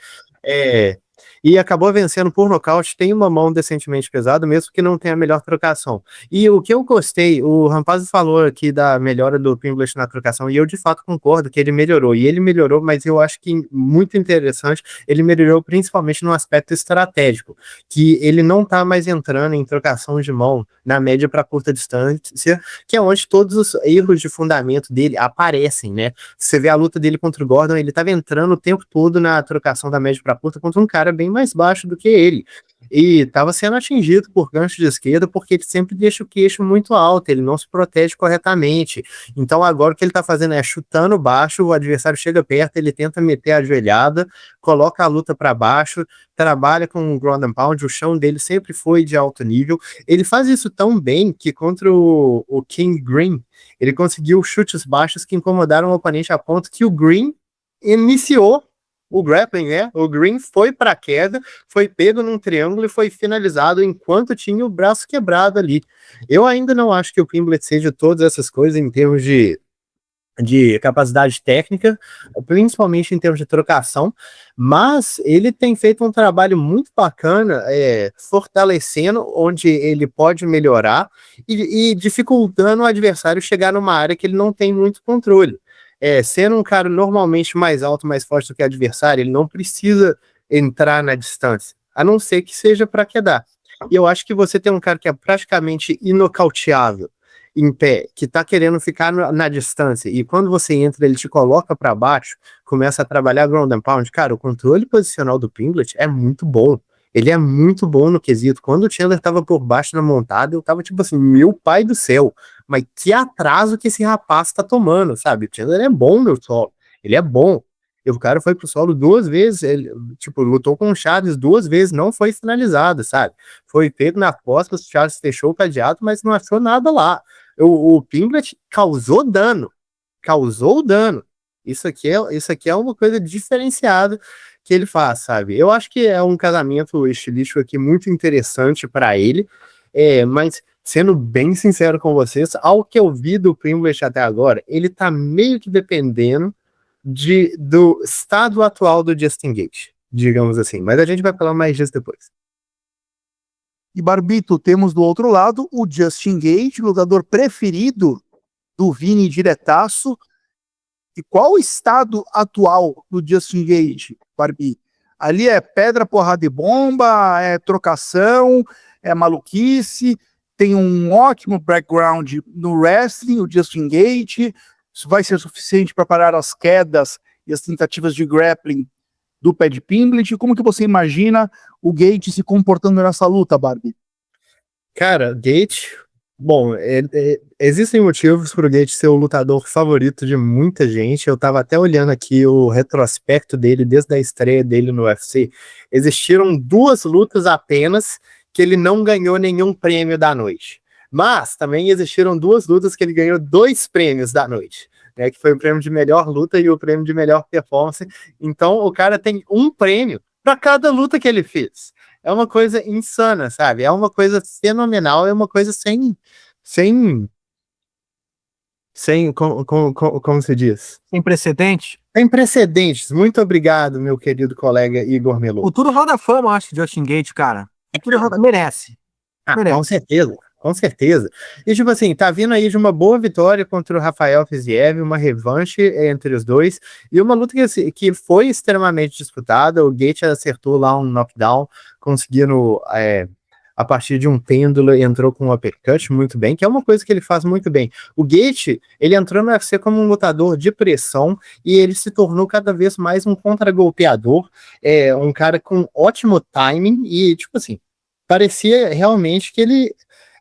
D: e acabou vencendo por nocaute. Tem uma mão decentemente pesada, mesmo que não tenha a melhor trocação. E o que eu gostei, o Rampazzo falou aqui da melhora do Pimblett na trocação, e eu de fato concordo que ele melhorou, e ele melhorou, mas eu acho que muito interessante, ele melhorou principalmente no aspecto estratégico, que ele não tá mais entrando em trocação de mão na média para curta distância, que é onde todos os erros de fundamento dele aparecem, né? Você vê a luta dele contra o Gordon, ele tava entrando o tempo todo na trocação da média para curta contra um cara bem mais baixo do que ele. E tava sendo atingido por gancho de esquerda porque ele sempre deixa o queixo muito alto, ele não se protege corretamente. Então agora o que ele tá fazendo é chutando baixo, o adversário chega perto, ele tenta meter a joelhada, coloca a luta para baixo, trabalha com o ground and pound, o chão dele sempre foi de alto nível. Ele faz isso tão bem que contra o King Green, ele conseguiu chutes baixos que incomodaram o oponente a ponto que o Green iniciou o grappling, né? O Green foi para a queda, foi pego num triângulo e foi finalizado enquanto tinha o braço quebrado ali. Eu ainda não acho que o Pimblett seja todas essas coisas em termos de capacidade técnica, principalmente em termos de trocação, mas ele tem feito um trabalho muito bacana, fortalecendo onde ele pode melhorar e dificultando o adversário chegar numa área que ele não tem muito controle. Sendo um cara normalmente mais alto, mais forte do que o adversário, ele não precisa entrar na distância, a não ser que seja para quedar. E eu acho que você tem um cara que é praticamente inocauteável em pé, que tá querendo ficar na distância, e quando você entra, ele te coloca para baixo, começa a trabalhar ground and pound, cara, o controle posicional do Pimblett é muito bom. Ele é muito bom no quesito. Quando o Chandler tava por baixo na montada, eu tava tipo assim, meu pai do céu, mas que atraso que esse rapaz tá tomando, sabe? O Chandler é bom no solo, ele é bom. E o cara foi pro solo 2 vezes, ele, tipo, lutou com o Charles 2 vezes, não foi finalizado, sabe? Foi pego na costa, o Charles fechou o cadeado, mas não achou nada lá. O Pimblett causou dano. Isso aqui é uma coisa diferenciada que ele faz, sabe? Eu acho que é um casamento estilístico aqui muito interessante para ele, mas sendo bem sincero com vocês, ao que eu vi do Pimblett até agora, ele tá meio que dependendo do estado atual do Justin Gaethje, digamos assim. Mas a gente vai falar mais disso depois.
A: E Barbito, temos do outro lado o Justin Gaethje, lutador preferido do Vini Diretaço. E qual o estado atual do Justin Gaethje, Barbie? Ali é pedra, porrada e bomba, é trocação, é maluquice, tem um ótimo background no wrestling, o Justin Gaethje. Isso vai ser suficiente para parar as quedas e as tentativas de grappling do pé de Pimblett. Como que você imagina o Gaethje se comportando nessa luta, Barbie?
D: Cara, Gaethje, bom, existem motivos para o Gaethje ser o lutador favorito de muita gente. Eu tava até olhando aqui o retrospecto dele desde a estreia dele no UFC. Existiram 2 lutas apenas que ele não ganhou nenhum prêmio da noite. Mas também existiram 2 lutas que ele ganhou 2 prêmios da noite, né, que foi o prêmio de melhor luta e o prêmio de melhor performance. Então o cara tem um prêmio para cada luta que ele fez. É uma coisa insana, sabe? É uma coisa fenomenal, é uma coisa como se diz?
C: Sem precedente.
D: Sem precedentes. Muito obrigado, meu querido colega Igor Melo.
C: Futuro Hall da Fama, eu acho, de Justin Gaethje, cara. Futuro Hall da... Merece.
D: Com certeza, com certeza. E tipo assim, tá vindo aí de uma boa vitória contra o Rafael Fiziev, uma revanche entre os dois, e uma luta que foi extremamente disputada. O Gaethje acertou lá um knockdown, conseguindo, a partir de um pêndulo, entrou com um uppercut muito bem, que é uma coisa que ele faz muito bem. O Gaethje, ele entrou no UFC como um lutador de pressão, e ele se tornou cada vez mais um contragolpeador, um cara com ótimo timing, e tipo assim, parecia realmente que ele...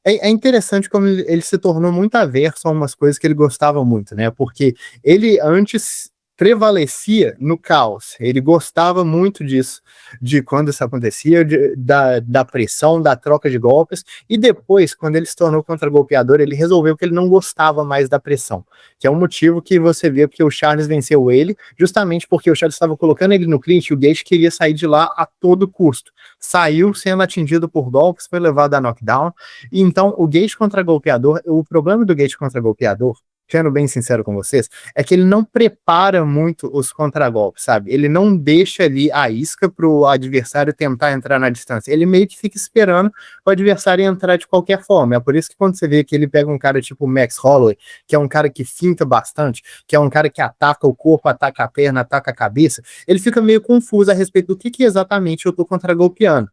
D: É interessante como ele se tornou muito averso a umas coisas que ele gostava muito, né? Porque ele antes prevalecia no caos, ele gostava muito disso, de quando isso acontecia, da pressão, da troca de golpes, e depois, quando ele se tornou contragolpeador, ele resolveu que ele não gostava mais da pressão, que é um motivo que você vê porque o Charles venceu ele, justamente porque o Charles estava colocando ele no clinch e o Gaethje queria sair de lá a todo custo. Saiu sendo atingido por golpes, foi levado a knockdown, e então o Gaethje contragolpeador, o problema do Gaethje contragolpeador sendo bem sincero com vocês, é que ele não prepara muito os contragolpes, sabe? Ele não deixa ali a isca pro adversário tentar entrar na distância. Ele meio que fica esperando o adversário entrar de qualquer forma. É por isso que quando você vê que ele pega um cara tipo o Max Holloway, que é um cara que finta bastante, que é um cara que ataca o corpo, ataca a perna, ataca a cabeça, ele fica meio confuso a respeito do que exatamente eu tô contragolpeando.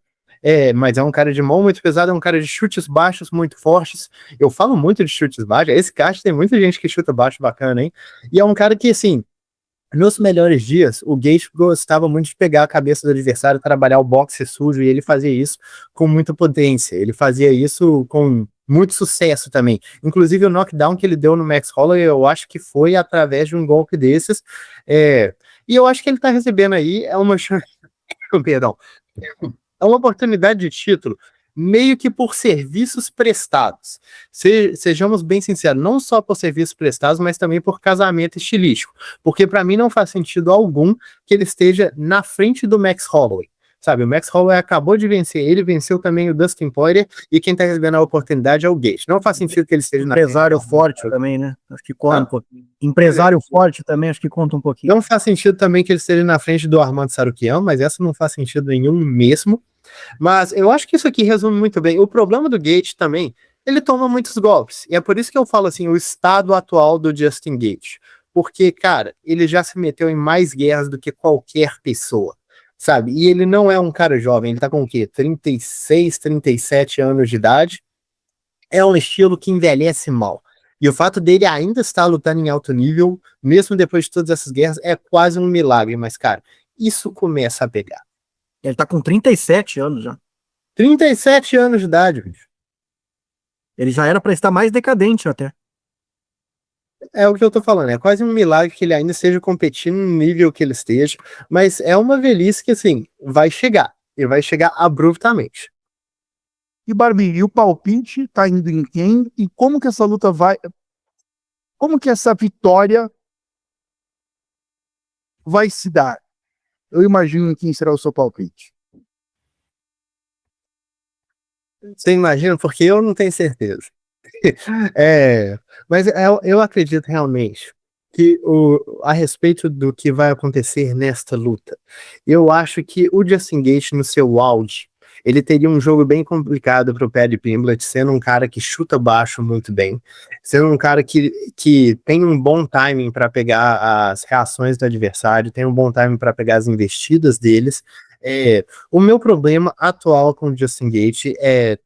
D: Mas é um cara de mão muito pesado, é um cara de chutes baixos muito fortes. Eu falo muito de chutes baixos. Esse caixa tem muita gente que chuta baixo bacana, hein? E é um cara que, assim, nos melhores dias, o Gaethje gostava muito de pegar a cabeça do adversário, trabalhar o boxe sujo, e ele fazia isso com muita potência. Ele fazia isso com muito sucesso também. Inclusive, o knockdown que ele deu no Max Holloway, eu acho que foi através de um golpe desses. E eu acho que ele tá recebendo aí uma chance. Perdão. É uma oportunidade de título meio que por serviços prestados. Sejamos bem sinceros, não só por serviços prestados, mas também por casamento estilístico. Porque para mim não faz sentido algum que ele esteja na frente do Max Holloway. Sabe, o Max Holloway acabou de vencer, ele venceu também o Dustin Poirier, e quem tá recebendo a oportunidade é o Gaethje. Não faz sentido que ele esteja na
C: Empresário forte também, né? Acho que conta um pouquinho. Empresário forte também, acho que conta um pouquinho.
D: Não faz sentido também que ele esteja na frente do Armando Sarukian, mas essa não faz sentido nenhum mesmo. Mas eu acho que isso aqui resume muito bem. O problema do Gaethje também, ele toma muitos golpes. E é por isso que eu falo assim, o estado atual do Justin Gaethje. Porque, cara, ele já se meteu em mais guerras do que qualquer pessoa, sabe? E ele não é um cara jovem, ele tá com o quê? 36, 37 anos de idade. É um estilo que envelhece mal. E o fato dele ainda estar lutando em alto nível, mesmo depois de todas essas guerras, é quase um milagre. Mas, cara, isso começa a pegar.
C: Ele tá com 37 anos já.
D: 37 anos de idade, bicho.
C: Ele já era pra estar mais decadente até.
D: É o que eu tô falando, é quase um milagre que ele ainda esteja competindo no nível que ele esteja, mas é uma velhice que, assim, vai chegar, e vai chegar abruptamente.
A: E Barbie, e o palpite tá indo em quem? E como que essa luta vai... Como que essa vitória vai se dar? Eu imagino quem será o seu palpite.
D: Você imagina? Porque eu não tenho certeza. Mas eu acredito realmente que a respeito do que vai acontecer nesta luta, eu acho que o Justin Gaethje no seu auge, ele teria um jogo bem complicado para o Paddy Pimblett, sendo um cara que chuta baixo muito bem, sendo um cara que tem um bom timing para pegar as reações do adversário, tem um bom timing para pegar as investidas deles. O meu problema atual com o Justin Gaethje é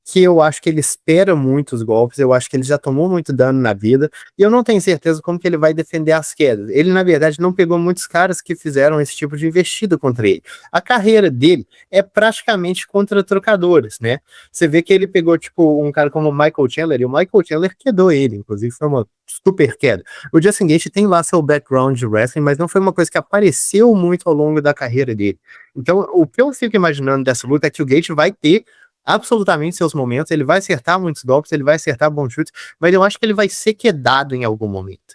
D: que eu acho que ele espera muitos golpes, eu acho que ele já tomou muito dano na vida, e eu não tenho certeza como que ele vai defender as quedas. Ele, na verdade, não pegou muitos caras que fizeram esse tipo de investida contra ele. A carreira dele é praticamente contra trocadores, né? Você vê que ele pegou, tipo, um cara como o Michael Chandler, e o Michael Chandler quedou ele, inclusive foi uma super queda. O Justin Gaethje tem lá seu background de wrestling, mas não foi uma coisa que apareceu muito ao longo da carreira dele. Então, o que eu fico imaginando dessa luta é que o Gaethje vai ter absolutamente seus momentos, ele vai acertar muitos golpes, ele vai acertar bons chutes, mas eu acho que ele vai ser quedado em algum momento.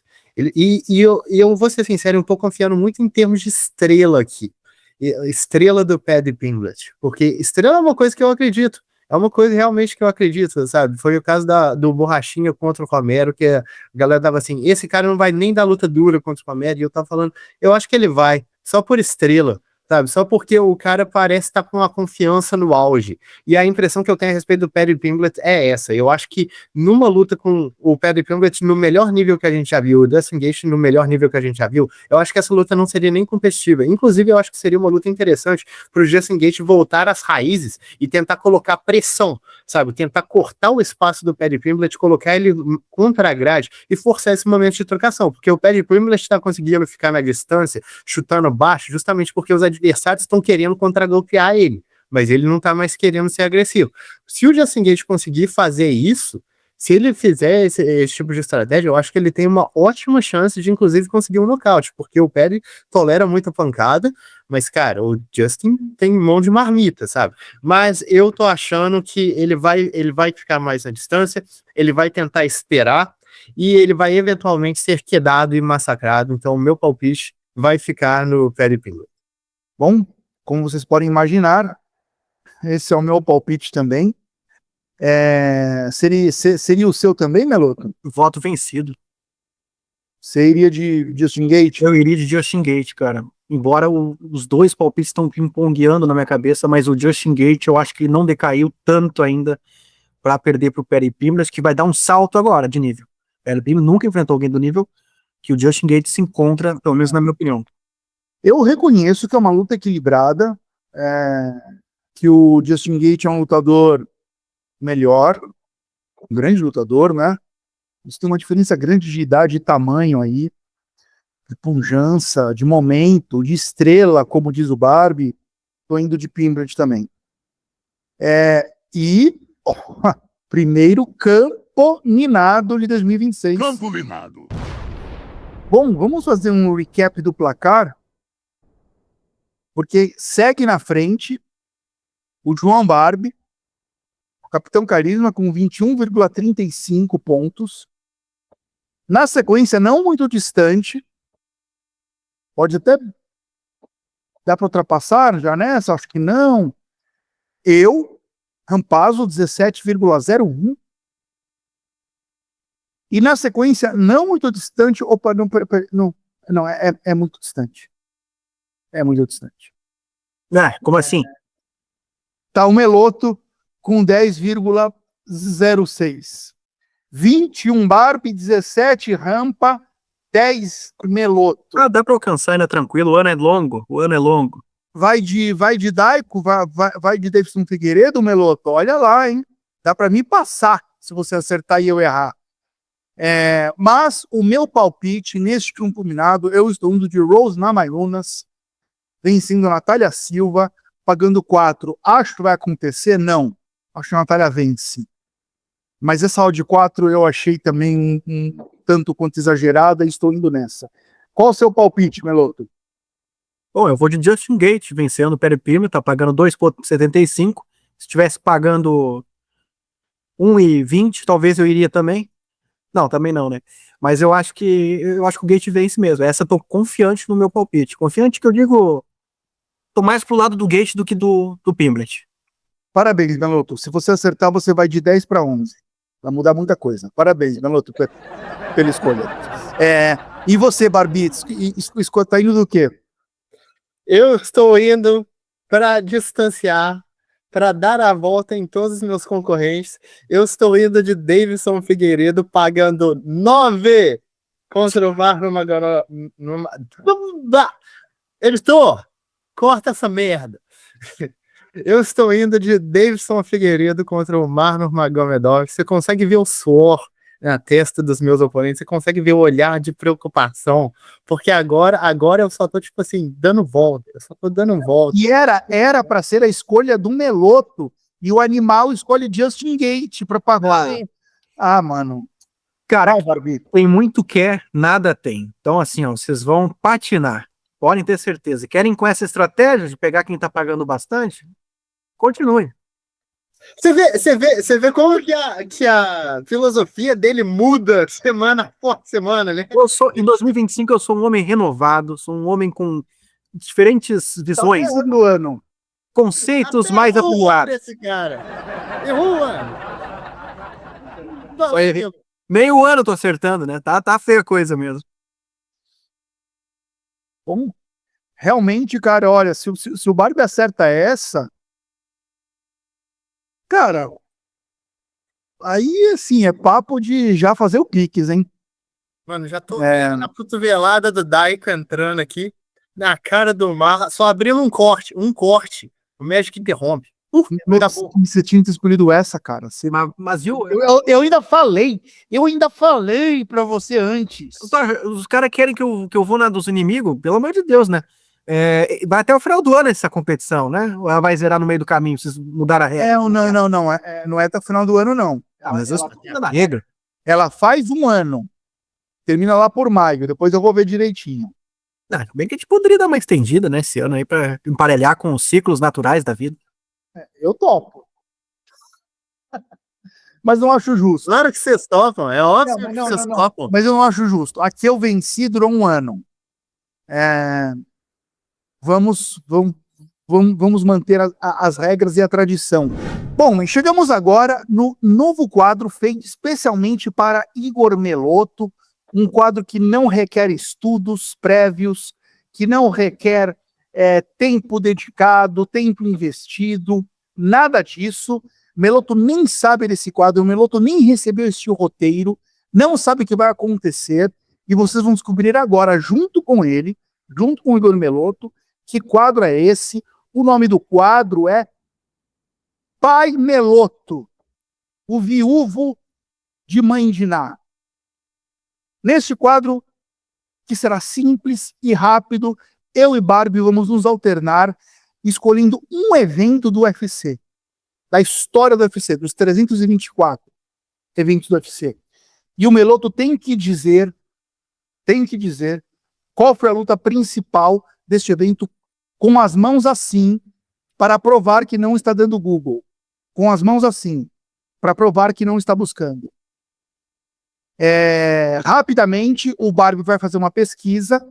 D: Eu vou ser sincero, eu tô confiando muito em termos de estrela aqui. Estrela do Paddy Pimblett, porque estrela é uma coisa que eu acredito. É uma coisa realmente que eu acredito, sabe? Foi o caso do Borrachinha contra o Romero, que a galera tava assim, esse cara não vai nem dar luta dura contra o Romero, e eu tava falando, eu acho que ele vai, só por estrela, sabe? Só porque o cara parece estar com uma confiança no auge. E a impressão que eu tenho a respeito do Paddy Pimblett é essa. Eu acho que numa luta com o Paddy Pimblett no melhor nível que a gente já viu, o Dustin Gaethje no melhor nível que a gente já viu, eu acho que essa luta não seria nem competitiva. Inclusive, eu acho que seria uma luta interessante para o Justin Gaethje voltar às raízes e tentar colocar pressão, sabe? Tentar cortar o espaço do Paddy Pimblett, colocar ele contra a grade e forçar esse momento de trocação. Porque o Paddy Pimblett está conseguindo ficar na distância, chutando baixo, justamente porque os adversários estão querendo contragolpear ele, mas ele não está mais querendo ser agressivo. Se o Justin Gaethje conseguir fazer isso, se ele fizer esse tipo de estratégia, eu acho que ele tem uma ótima chance de, inclusive, conseguir um nocaute, porque o Paddy tolera muita pancada, mas, cara, o Justin tem mão de marmita, sabe? Mas eu tô achando que ele vai ficar mais na distância, ele vai tentar esperar, e ele vai eventualmente ser quedado e massacrado, então o meu palpite vai ficar no Paddy Pimblett.
A: Bom, como vocês podem imaginar, esse é o meu palpite também. Seria o seu também, Meloto?
C: Voto vencido.
A: Você iria de Justin Gate?
C: Eu iria de Justin Gate, cara. Embora os dois palpites estão ping-pongueando na minha cabeça, mas o Justin Gate eu acho que ele não decaiu tanto ainda para perder pro Perry Pimblett, que vai dar um salto agora de nível. O Perry Pimblett nunca enfrentou alguém do nível que o Justin Gate se encontra, pelo menos na minha opinião.
A: Eu reconheço que é uma luta equilibrada, que o Justin Gate é um lutador melhor, um grande lutador, né? Isso tem uma diferença grande de idade e tamanho aí, de pujança, de momento, de estrela, como diz o Barbie. Tô indo de Pimblett também. Primeiro campo minado de 2026.
B: Campo minado.
A: Bom, vamos fazer um recap do placar, porque segue na frente o João Barbie, o Capitão Carisma com 21,35 pontos. Na sequência, não muito distante, pode até dar para ultrapassar já nessa, acho que não. Eu, Rampazzo, 17,01. E na sequência, não muito distante, opa, não, é muito distante. É muito distante.
C: Como assim?
A: Tá o Meloto com 10,06. 21 Barbie, 17 Rampa, 10 Meloto.
C: Dá pra alcançar ainda tranquilo, o ano é longo,
A: Vai de Daico, vai de Davidson Figueiredo, Meloto. Olha lá, hein? Dá pra mim passar, se você acertar e eu errar. Mas o meu palpite neste campo minado, eu estou indo de Rose Namajunas, vencendo a Natália Silva, pagando 4. Acho que vai acontecer? Não. Acho que a Natália vence. Mas essa odd de 4 eu achei também um tanto quanto exagerada e estou indo nessa. Qual o seu palpite, Meloto?
C: Bom, eu vou de Justin Gate vencendo o Perry Pimblett, tá pagando 2,75. Se estivesse pagando 1,20, talvez eu iria também. Não, também não, né? Mas eu acho que o Gate vence mesmo. Essa eu tô confiante no meu palpite. Confiante que eu digo, tô mais pro lado do Gate do que do Pimblett.
A: Parabéns, Meloto. Se você acertar, você vai de 10 para 11. Vai mudar muita coisa. Parabéns, Meloto, pela escolha. E você, Barbitz, tá indo do quê?
D: Eu estou indo para distanciar, para dar a volta em todos os meus concorrentes. Eu estou indo de Davidson Figueiredo, pagando 9 contra o Marlon Magomedov. Editor, corta essa merda. Eu estou indo de Davidson Figueiredo contra o Marlon Magomedov. Você consegue ver o suor na testa dos meus oponentes, você consegue ver o olhar de preocupação, porque agora eu só tô, tipo assim, dando volta, eu só tô dando volta.
A: E era para ser a escolha do Meloto, e o animal escolhe Justin Gate para pagar. Mano.
C: Cara, tem muito quer, nada tem. Então, assim, ó, vocês vão patinar. Podem ter certeza. Querem com essa estratégia de pegar quem tá pagando bastante? Continue.
D: Você vê como que a filosofia dele muda semana por semana, né?
C: Em 2025 eu sou um homem renovado, sou um homem com diferentes visões,
A: no ano.
C: conceitos
D: Até
C: mais
D: errou
C: apurados.
D: esse cara. Errou, mano.
C: Meio ano eu tô acertando, né? Tá feia a coisa mesmo.
A: Bom, realmente, cara, olha, se o Barbie acerta essa, cara, aí, assim, é papo de já fazer o Pix, hein?
D: Mano, já tô vendo na cotovelada do Daiko entrando aqui, na cara do Mar, só abrindo um corte, o médico interrompe.
A: Você tinha escolhido essa, cara.
C: Mas viu?
A: Eu ainda falei pra você antes.
C: Os caras querem que eu vou na dos inimigos, pelo amor de Deus, né? Vai até o final do ano essa competição, né? Ou ela vai zerar no meio do caminho, vocês mudaram a regra?
A: Não. Não é até o final do ano, não.
C: Mas eu da regra.
A: Ela faz um ano. Termina lá por maio. Depois eu vou ver direitinho.
C: Bem que a gente poderia dar uma estendida, né, esse ano aí, pra emparelhar com os ciclos naturais da vida.
A: Eu topo. Mas não acho justo.
D: Claro que vocês topam, é óbvio que vocês topam.
A: Mas eu não acho justo. Aqui eu venci, durou um ano. Vamos manter as regras e a tradição. Bom, chegamos agora no novo quadro feito especialmente para Igor Meloto, um quadro que não requer estudos prévios, que não requer tempo dedicado, tempo investido, nada disso. Meloto nem sabe desse quadro, o Meloto nem recebeu esse roteiro, não sabe o que vai acontecer, e vocês vão descobrir agora, junto com ele, junto com o Igor Meloto, que quadro é esse. O nome do quadro é Pai Meloto, o viúvo de Mãe Diná. Neste quadro, que será simples e rápido, eu e Barbie vamos nos alternar escolhendo um evento do UFC, da história do UFC, dos 324 eventos do UFC. E o Meloto tem que dizer qual foi a luta principal deste evento com as mãos assim, para provar que não está dando Google. Com as mãos assim, para provar que não está buscando. Rapidamente, o Barbie vai fazer uma pesquisa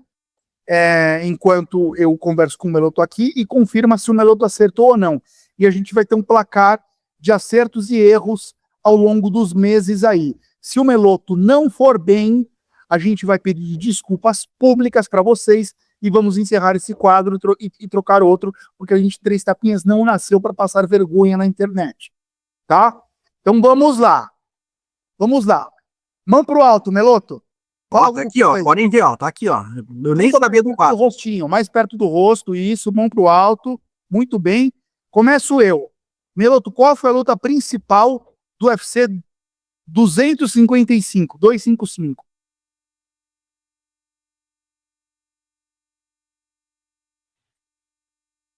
A: enquanto eu converso com o Meloto aqui e confirma se o Meloto acertou ou não. E a gente vai ter um placar de acertos e erros ao longo dos meses aí. Se o Meloto não for bem, a gente vai pedir desculpas públicas para vocês e vamos encerrar esse quadro e trocar outro, porque a gente, Três Tapinhas, não nasceu para passar vergonha na internet. Tá? Então vamos lá. Vamos lá. Mão pro alto, Meloto.
C: Ó, tá aqui, ó. Podem ver, ó. Tá aqui, ó. Eu nem sabia do quadro.
A: Rostinho, mais perto do rosto, isso. Mão pro alto. Muito bem. Começo eu. Meloto, qual foi a luta principal do UFC 255?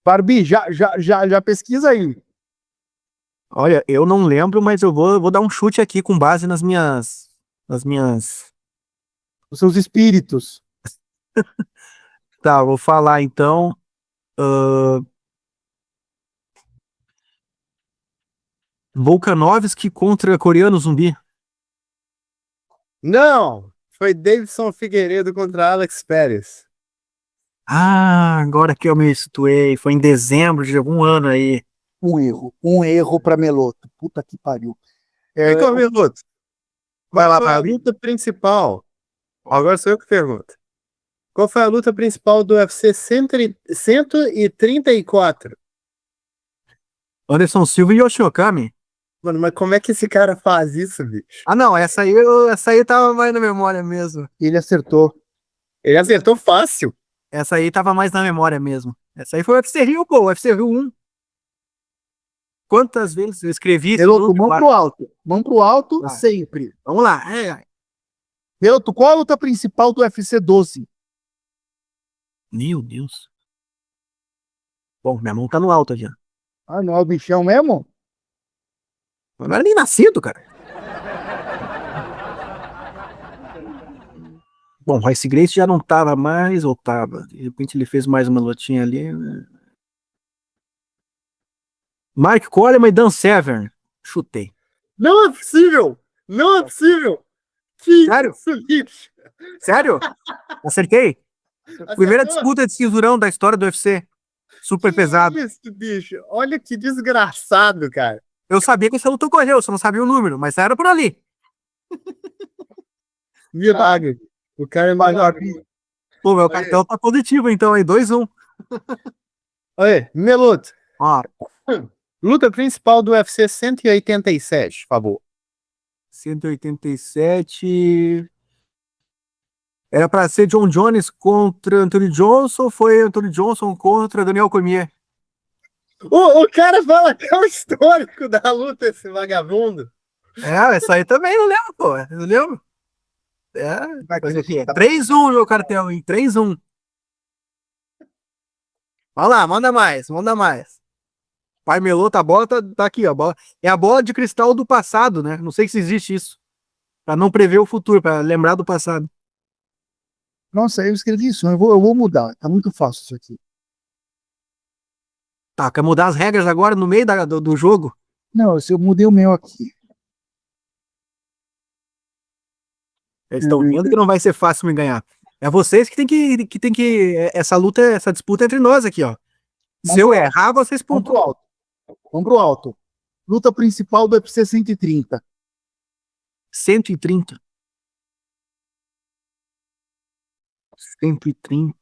A: Barbie, já pesquisa aí.
C: Olha, eu não lembro, mas eu vou dar um chute aqui com base nas minhas.
A: Os seus espíritos.
C: Tá, vou falar então. Volkanovski contra Coreano Zumbi.
D: Não! Foi Davidson Figueiredo contra Alex Pérez.
C: Ah, agora que eu me situei. Foi em dezembro de algum ano aí.
A: Um erro para Meloto. Puta que pariu.
D: Então, Meloto,
A: Vai lá,
D: qual foi a
A: Barbie.
D: luta principal? Agora sou eu que pergunto. Qual foi a luta principal do UFC 134?
C: Anderson Silva e Yoshikami.
D: Mano, mas como é que esse cara faz isso, bicho?
C: Ah, não, essa aí tava mais na memória mesmo.
A: Ele acertou.
D: Ele acertou fácil.
C: Essa aí tava mais na memória mesmo. Essa aí foi o UFC Rio, pô, o UFC Rio 1. Quantas vezes eu escrevi isso?
A: Meloto, mão pro alto. Mão pro alto,
C: Vai.
A: sempre.
C: Vamos lá.
A: Meloto, qual a luta principal do UFC 12?
C: Meu Deus. Bom, minha mão tá no alto já.
A: Ah, não é o bichão mesmo?
C: Eu não era nem nascido, cara. Bom, o Royce Gracie já não tava mais, ou tava. De repente ele fez mais uma lutinha ali. Mark Coleman e Dan Severn. Chutei.
D: Não é possível! Não é possível! Que
C: Sério?
D: isso, bicho?
C: Sério? Acertei? Primeira
D: Acertou?
C: disputa de cinturão da história do UFC. Super
D: Que
C: pesado.
D: isso, bicho? Olha que desgraçado, cara.
C: Eu sabia que essa luta ocorreu, só não sabia o número, mas era por ali.
D: Milagre. O cara é milagre.
C: Pô, meu cartão tá positivo então, aí 2-1.
D: Oi, Meloto.
C: Ó,
D: Luta principal do UFC 187, por favor.
C: 187. Era pra ser John Jones contra Anthony Johnson, ou foi Anthony Johnson contra Daniel Cormier?
D: O cara fala até o histórico da luta, esse vagabundo.
C: Essa aí também não lembro, pô. Não lembro. Mas enfim, 3-1 meu cartel, hein? 3-1. Vai lá, manda mais, manda mais. Pai Meloto, a bola tá aqui, ó. É a bola de cristal do passado, né? Não sei se existe isso. Pra não prever o futuro, pra lembrar do passado.
A: Nossa, eu escrevi isso. Eu vou mudar. Tá muito fácil isso aqui.
C: Tá, quer mudar as regras agora no meio do jogo?
A: Não, eu mudei o meu aqui.
C: Eles estão vendo que não vai ser fácil me ganhar. É vocês que tem que essa luta, essa disputa entre nós aqui, ó. Se eu errar, vocês
A: Vamos pro
C: pontuam.
A: alto. Vamos pro alto. Luta principal do UFC 130.
C: 130. 130.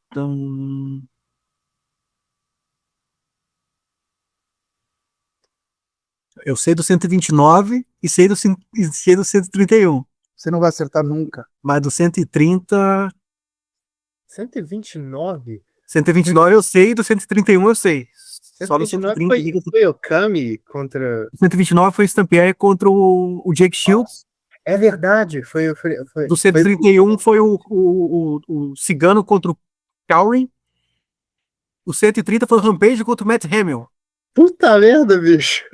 C: Eu sei do 129 e sei do 131.
A: Você não vai acertar nunca.
C: Mas do 130.
D: 129?
C: 129 eu sei, do 131 eu sei. Só do
D: 129
C: 130.
D: foi o Kami contra.
C: 129 foi o Stampierre contra o Jake Shields.
D: É verdade, foi
C: Do 131 foi o Cigano contra o Cowring. O 130 foi o Rampage contra o Matt Hamill.
D: Puta merda, bicho.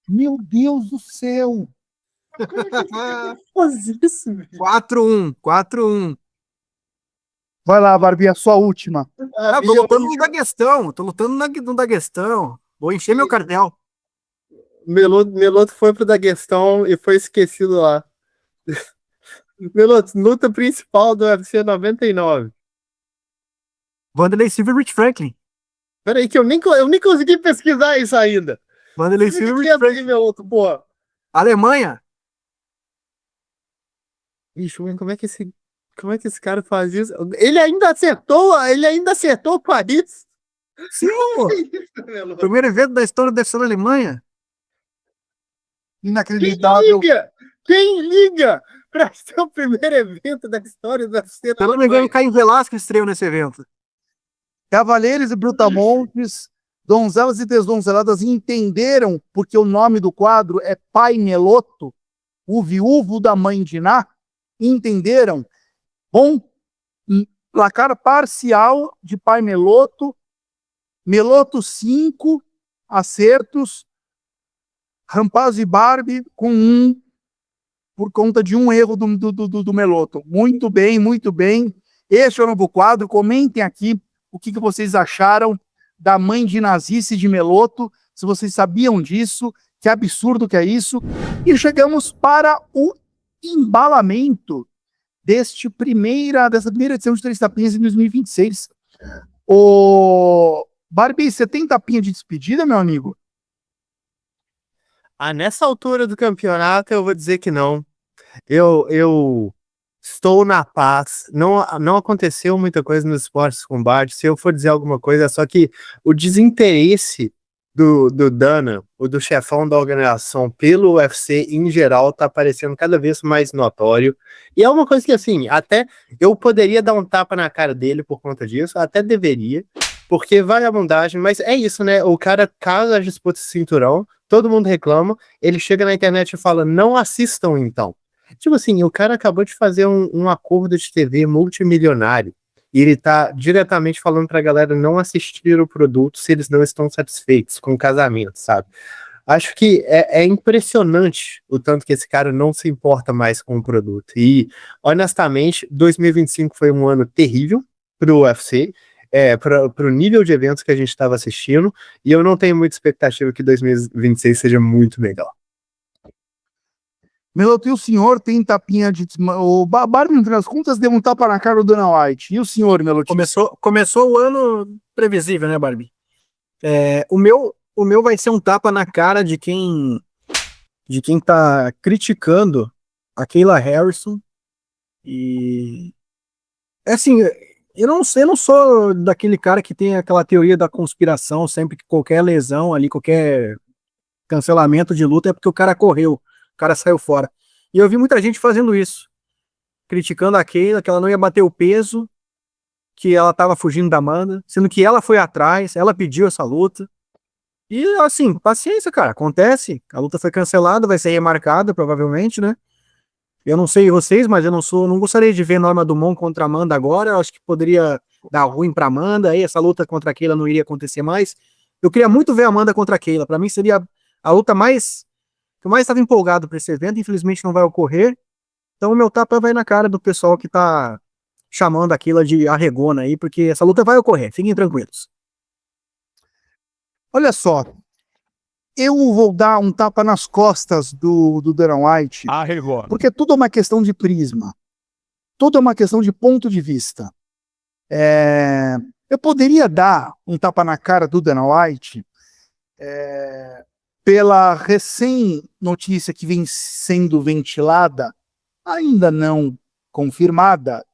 A: Meu Deus do céu!
D: Faz isso, bicho.
C: 4-1, 4-1.
A: Vai lá, Barbie, a sua última.
C: Ah, tô lutando no Daguestão. Tô lutando no Daguestão. Vou encher meu cartel.
D: Meloto foi pro Daguestão e foi esquecido lá. Meloto, luta principal do UFC 99.
C: Vanderlei Silva e Rich Franklin.
D: Peraí, que eu nem consegui pesquisar isso ainda.
C: Vanderlei Silva e Rich Franklin.
D: Meloto, porra.
C: Alemanha.
D: Bicho, mas como é que esse cara faz isso? Ele ainda acertou o país.
C: Sim, pô.
D: Que isso, Meloto?
C: Primeiro evento da história deve ser na Alemanha.
A: Inacreditável.
D: Quem liga pra ser o primeiro evento da história da UFC?
C: Se eu não me engano, Caio Velasquez estreou nesse evento.
A: Cavaleiros e Brutamontes, donzelas e desdonzeladas entenderam porque o nome do quadro é Pai Meloto, o viúvo da mãe de Ná. Entenderam? Bom, placar parcial de Pai Meloto. Meloto 5 acertos. Rampaz e Barbie com 1 por conta de um erro do Meloto. Muito bem, muito bem. Este é o novo quadro. Comentem aqui o que vocês acharam da mãe de nazice de Meloto, se vocês sabiam disso, que absurdo que é isso. E chegamos para o embalamento dessa primeira edição de Três Tapinhas em 2026. Barbie, você tem tapinha de despedida, meu amigo?
D: Nessa altura do campeonato, eu vou dizer que não. Eu estou na paz. Não aconteceu muita coisa nos esportes de combate. Se eu for dizer alguma coisa, é só que o desinteresse do Dana, ou do chefão da organização, pelo UFC em geral, tá parecendo cada vez mais notório. E é uma coisa que, assim, até eu poderia dar um tapa na cara dele por conta disso, até deveria, porque vagabundagem, mas é isso, né? O cara casa as disputas de cinturão, todo mundo reclama, ele chega na internet e fala, não assistam então. Tipo assim, o cara acabou de fazer um acordo de TV multimilionário e ele tá diretamente falando pra galera não assistir o produto se eles não estão satisfeitos com o casamento, sabe? Acho que é impressionante o tanto que esse cara não se importa mais com o produto. E, honestamente, 2025 foi um ano terrível pro UFC, pro nível de eventos que a gente estava assistindo, e eu não tenho muita expectativa que 2026 seja muito melhor.
A: Meloto, e o senhor tem tapinha de... O Barbie, no final das contas, deu um tapa na cara do Dana White. E o senhor, Meloto?
C: Começou o ano previsível, né, Barbie? O meu vai ser um tapa na cara de quem tá criticando a Kayla Harrison. E assim, eu não sou daquele cara que tem aquela teoria da conspiração, sempre que qualquer lesão ali, qualquer cancelamento de luta é porque o cara correu, o cara saiu fora. E eu vi muita gente fazendo isso, criticando a Kayla, que ela não ia bater o peso, que ela tava fugindo da Amanda, sendo que ela foi atrás, ela pediu essa luta. E assim, paciência, cara, acontece. A luta foi cancelada, vai ser remarcada, provavelmente, né? Eu não sei vocês, mas eu não gostaria de ver Norma Dumont contra Amanda agora. Eu acho que poderia dar ruim pra Amanda, aí essa luta contra a Kayla não iria acontecer mais. Eu queria muito ver a Amanda contra a Kayla. Pra mim seria a luta que eu mais estava empolgado pra esse evento. Infelizmente não vai ocorrer. Então o meu tapa vai na cara do pessoal que tá chamando a Kayla de arregona aí, porque essa luta vai ocorrer. Fiquem tranquilos.
A: Olha só, eu vou dar um tapa nas costas do Dana White, porque tudo é uma questão de prisma, tudo é uma questão de ponto de vista. Eu poderia dar um tapa na cara do Dana White pela recém-notícia que vem sendo ventilada, ainda não confirmada,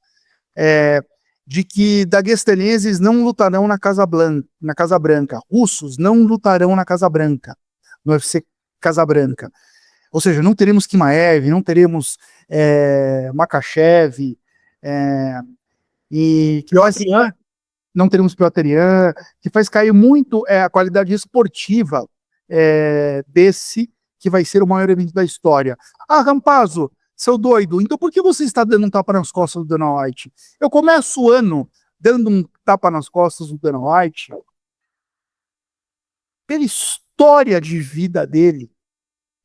A: de que daguestaneses não lutarão na Casa Branca, russos não lutarão na Casa Branca, no UFC Casa Branca. Ou seja, não teremos Chimaev, não teremos Makhachev, e não teremos Piotr Yan, que faz cair muito a qualidade esportiva desse que vai ser o maior evento da história. Ah, Rampazzo, seu doido, então por que você está dando um tapa nas costas do Dana White? Eu começo o ano dando um tapa nas costas do Dana White pela história de vida dele,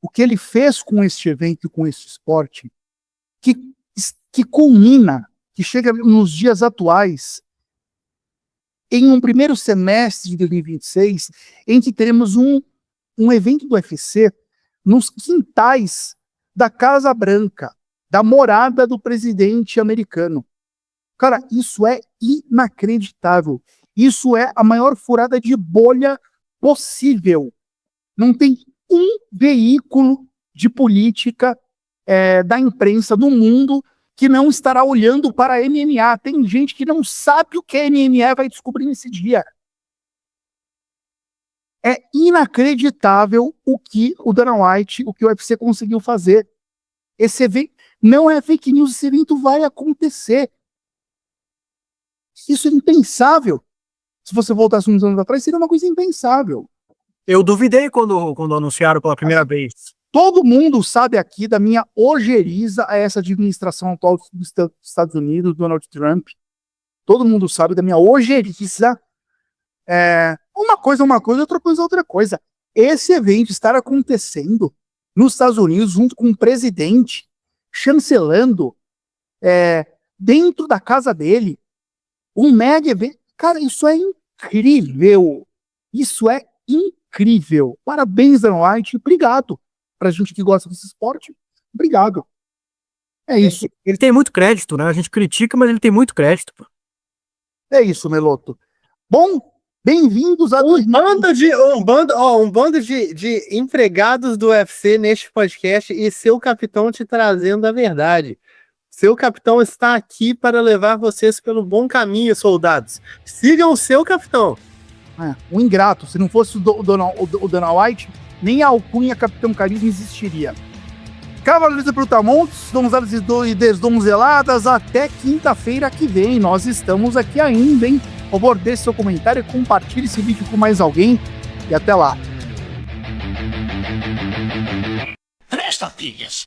A: o que ele fez com este evento e com este esporte, que culmina, que chega nos dias atuais, em um primeiro semestre de 2026, em que teremos um evento do UFC nos quintais da Casa Branca, da morada do presidente americano. Cara, isso é inacreditável. Isso é a maior furada de bolha possível. Não tem um veículo de política da imprensa do mundo que não estará olhando para a MMA. Tem gente que não sabe o que é MMA, vai descobrir nesse dia. É inacreditável o que o Dana White, o que o UFC conseguiu fazer. Esse evento não é fake news, esse evento vai acontecer. Isso é impensável. Se você voltasse uns anos atrás, seria uma coisa impensável.
C: Eu duvidei quando anunciaram pela primeira vez.
A: Todo mundo sabe aqui da minha ojeriza a essa administração atual dos Estados Unidos, Donald Trump. Todo mundo sabe da minha ojeriza. Uma coisa, outra coisa. Esse evento estar acontecendo nos Estados Unidos, junto com o presidente, chancelando, dentro da casa dele, um mega evento. Cara, isso é incrível. Isso é incrível. Parabéns, Dana White. Obrigado. Pra gente que gosta desse esporte, obrigado. É isso.
C: Ele tem muito crédito, né? A gente critica, mas ele tem muito crédito. Pô.
A: É isso, Meloto. Bom, bem-vindos a...
D: Um bando de empregados do UFC neste podcast e seu capitão te trazendo a verdade. Seu capitão está aqui para levar vocês pelo bom caminho, soldados. Sigam o seu capitão.
A: Um ingrato. Se não fosse o Dana White, nem a alcunha Capitão Carisma existiria. Cavaleiros e Brutamontes, donzelas e desdonzeladas, até quinta-feira que vem. Nós estamos aqui ainda, hein? Por favor, deixe seu comentário, compartilhe esse vídeo com mais alguém e até lá.
B: Presta, filhas.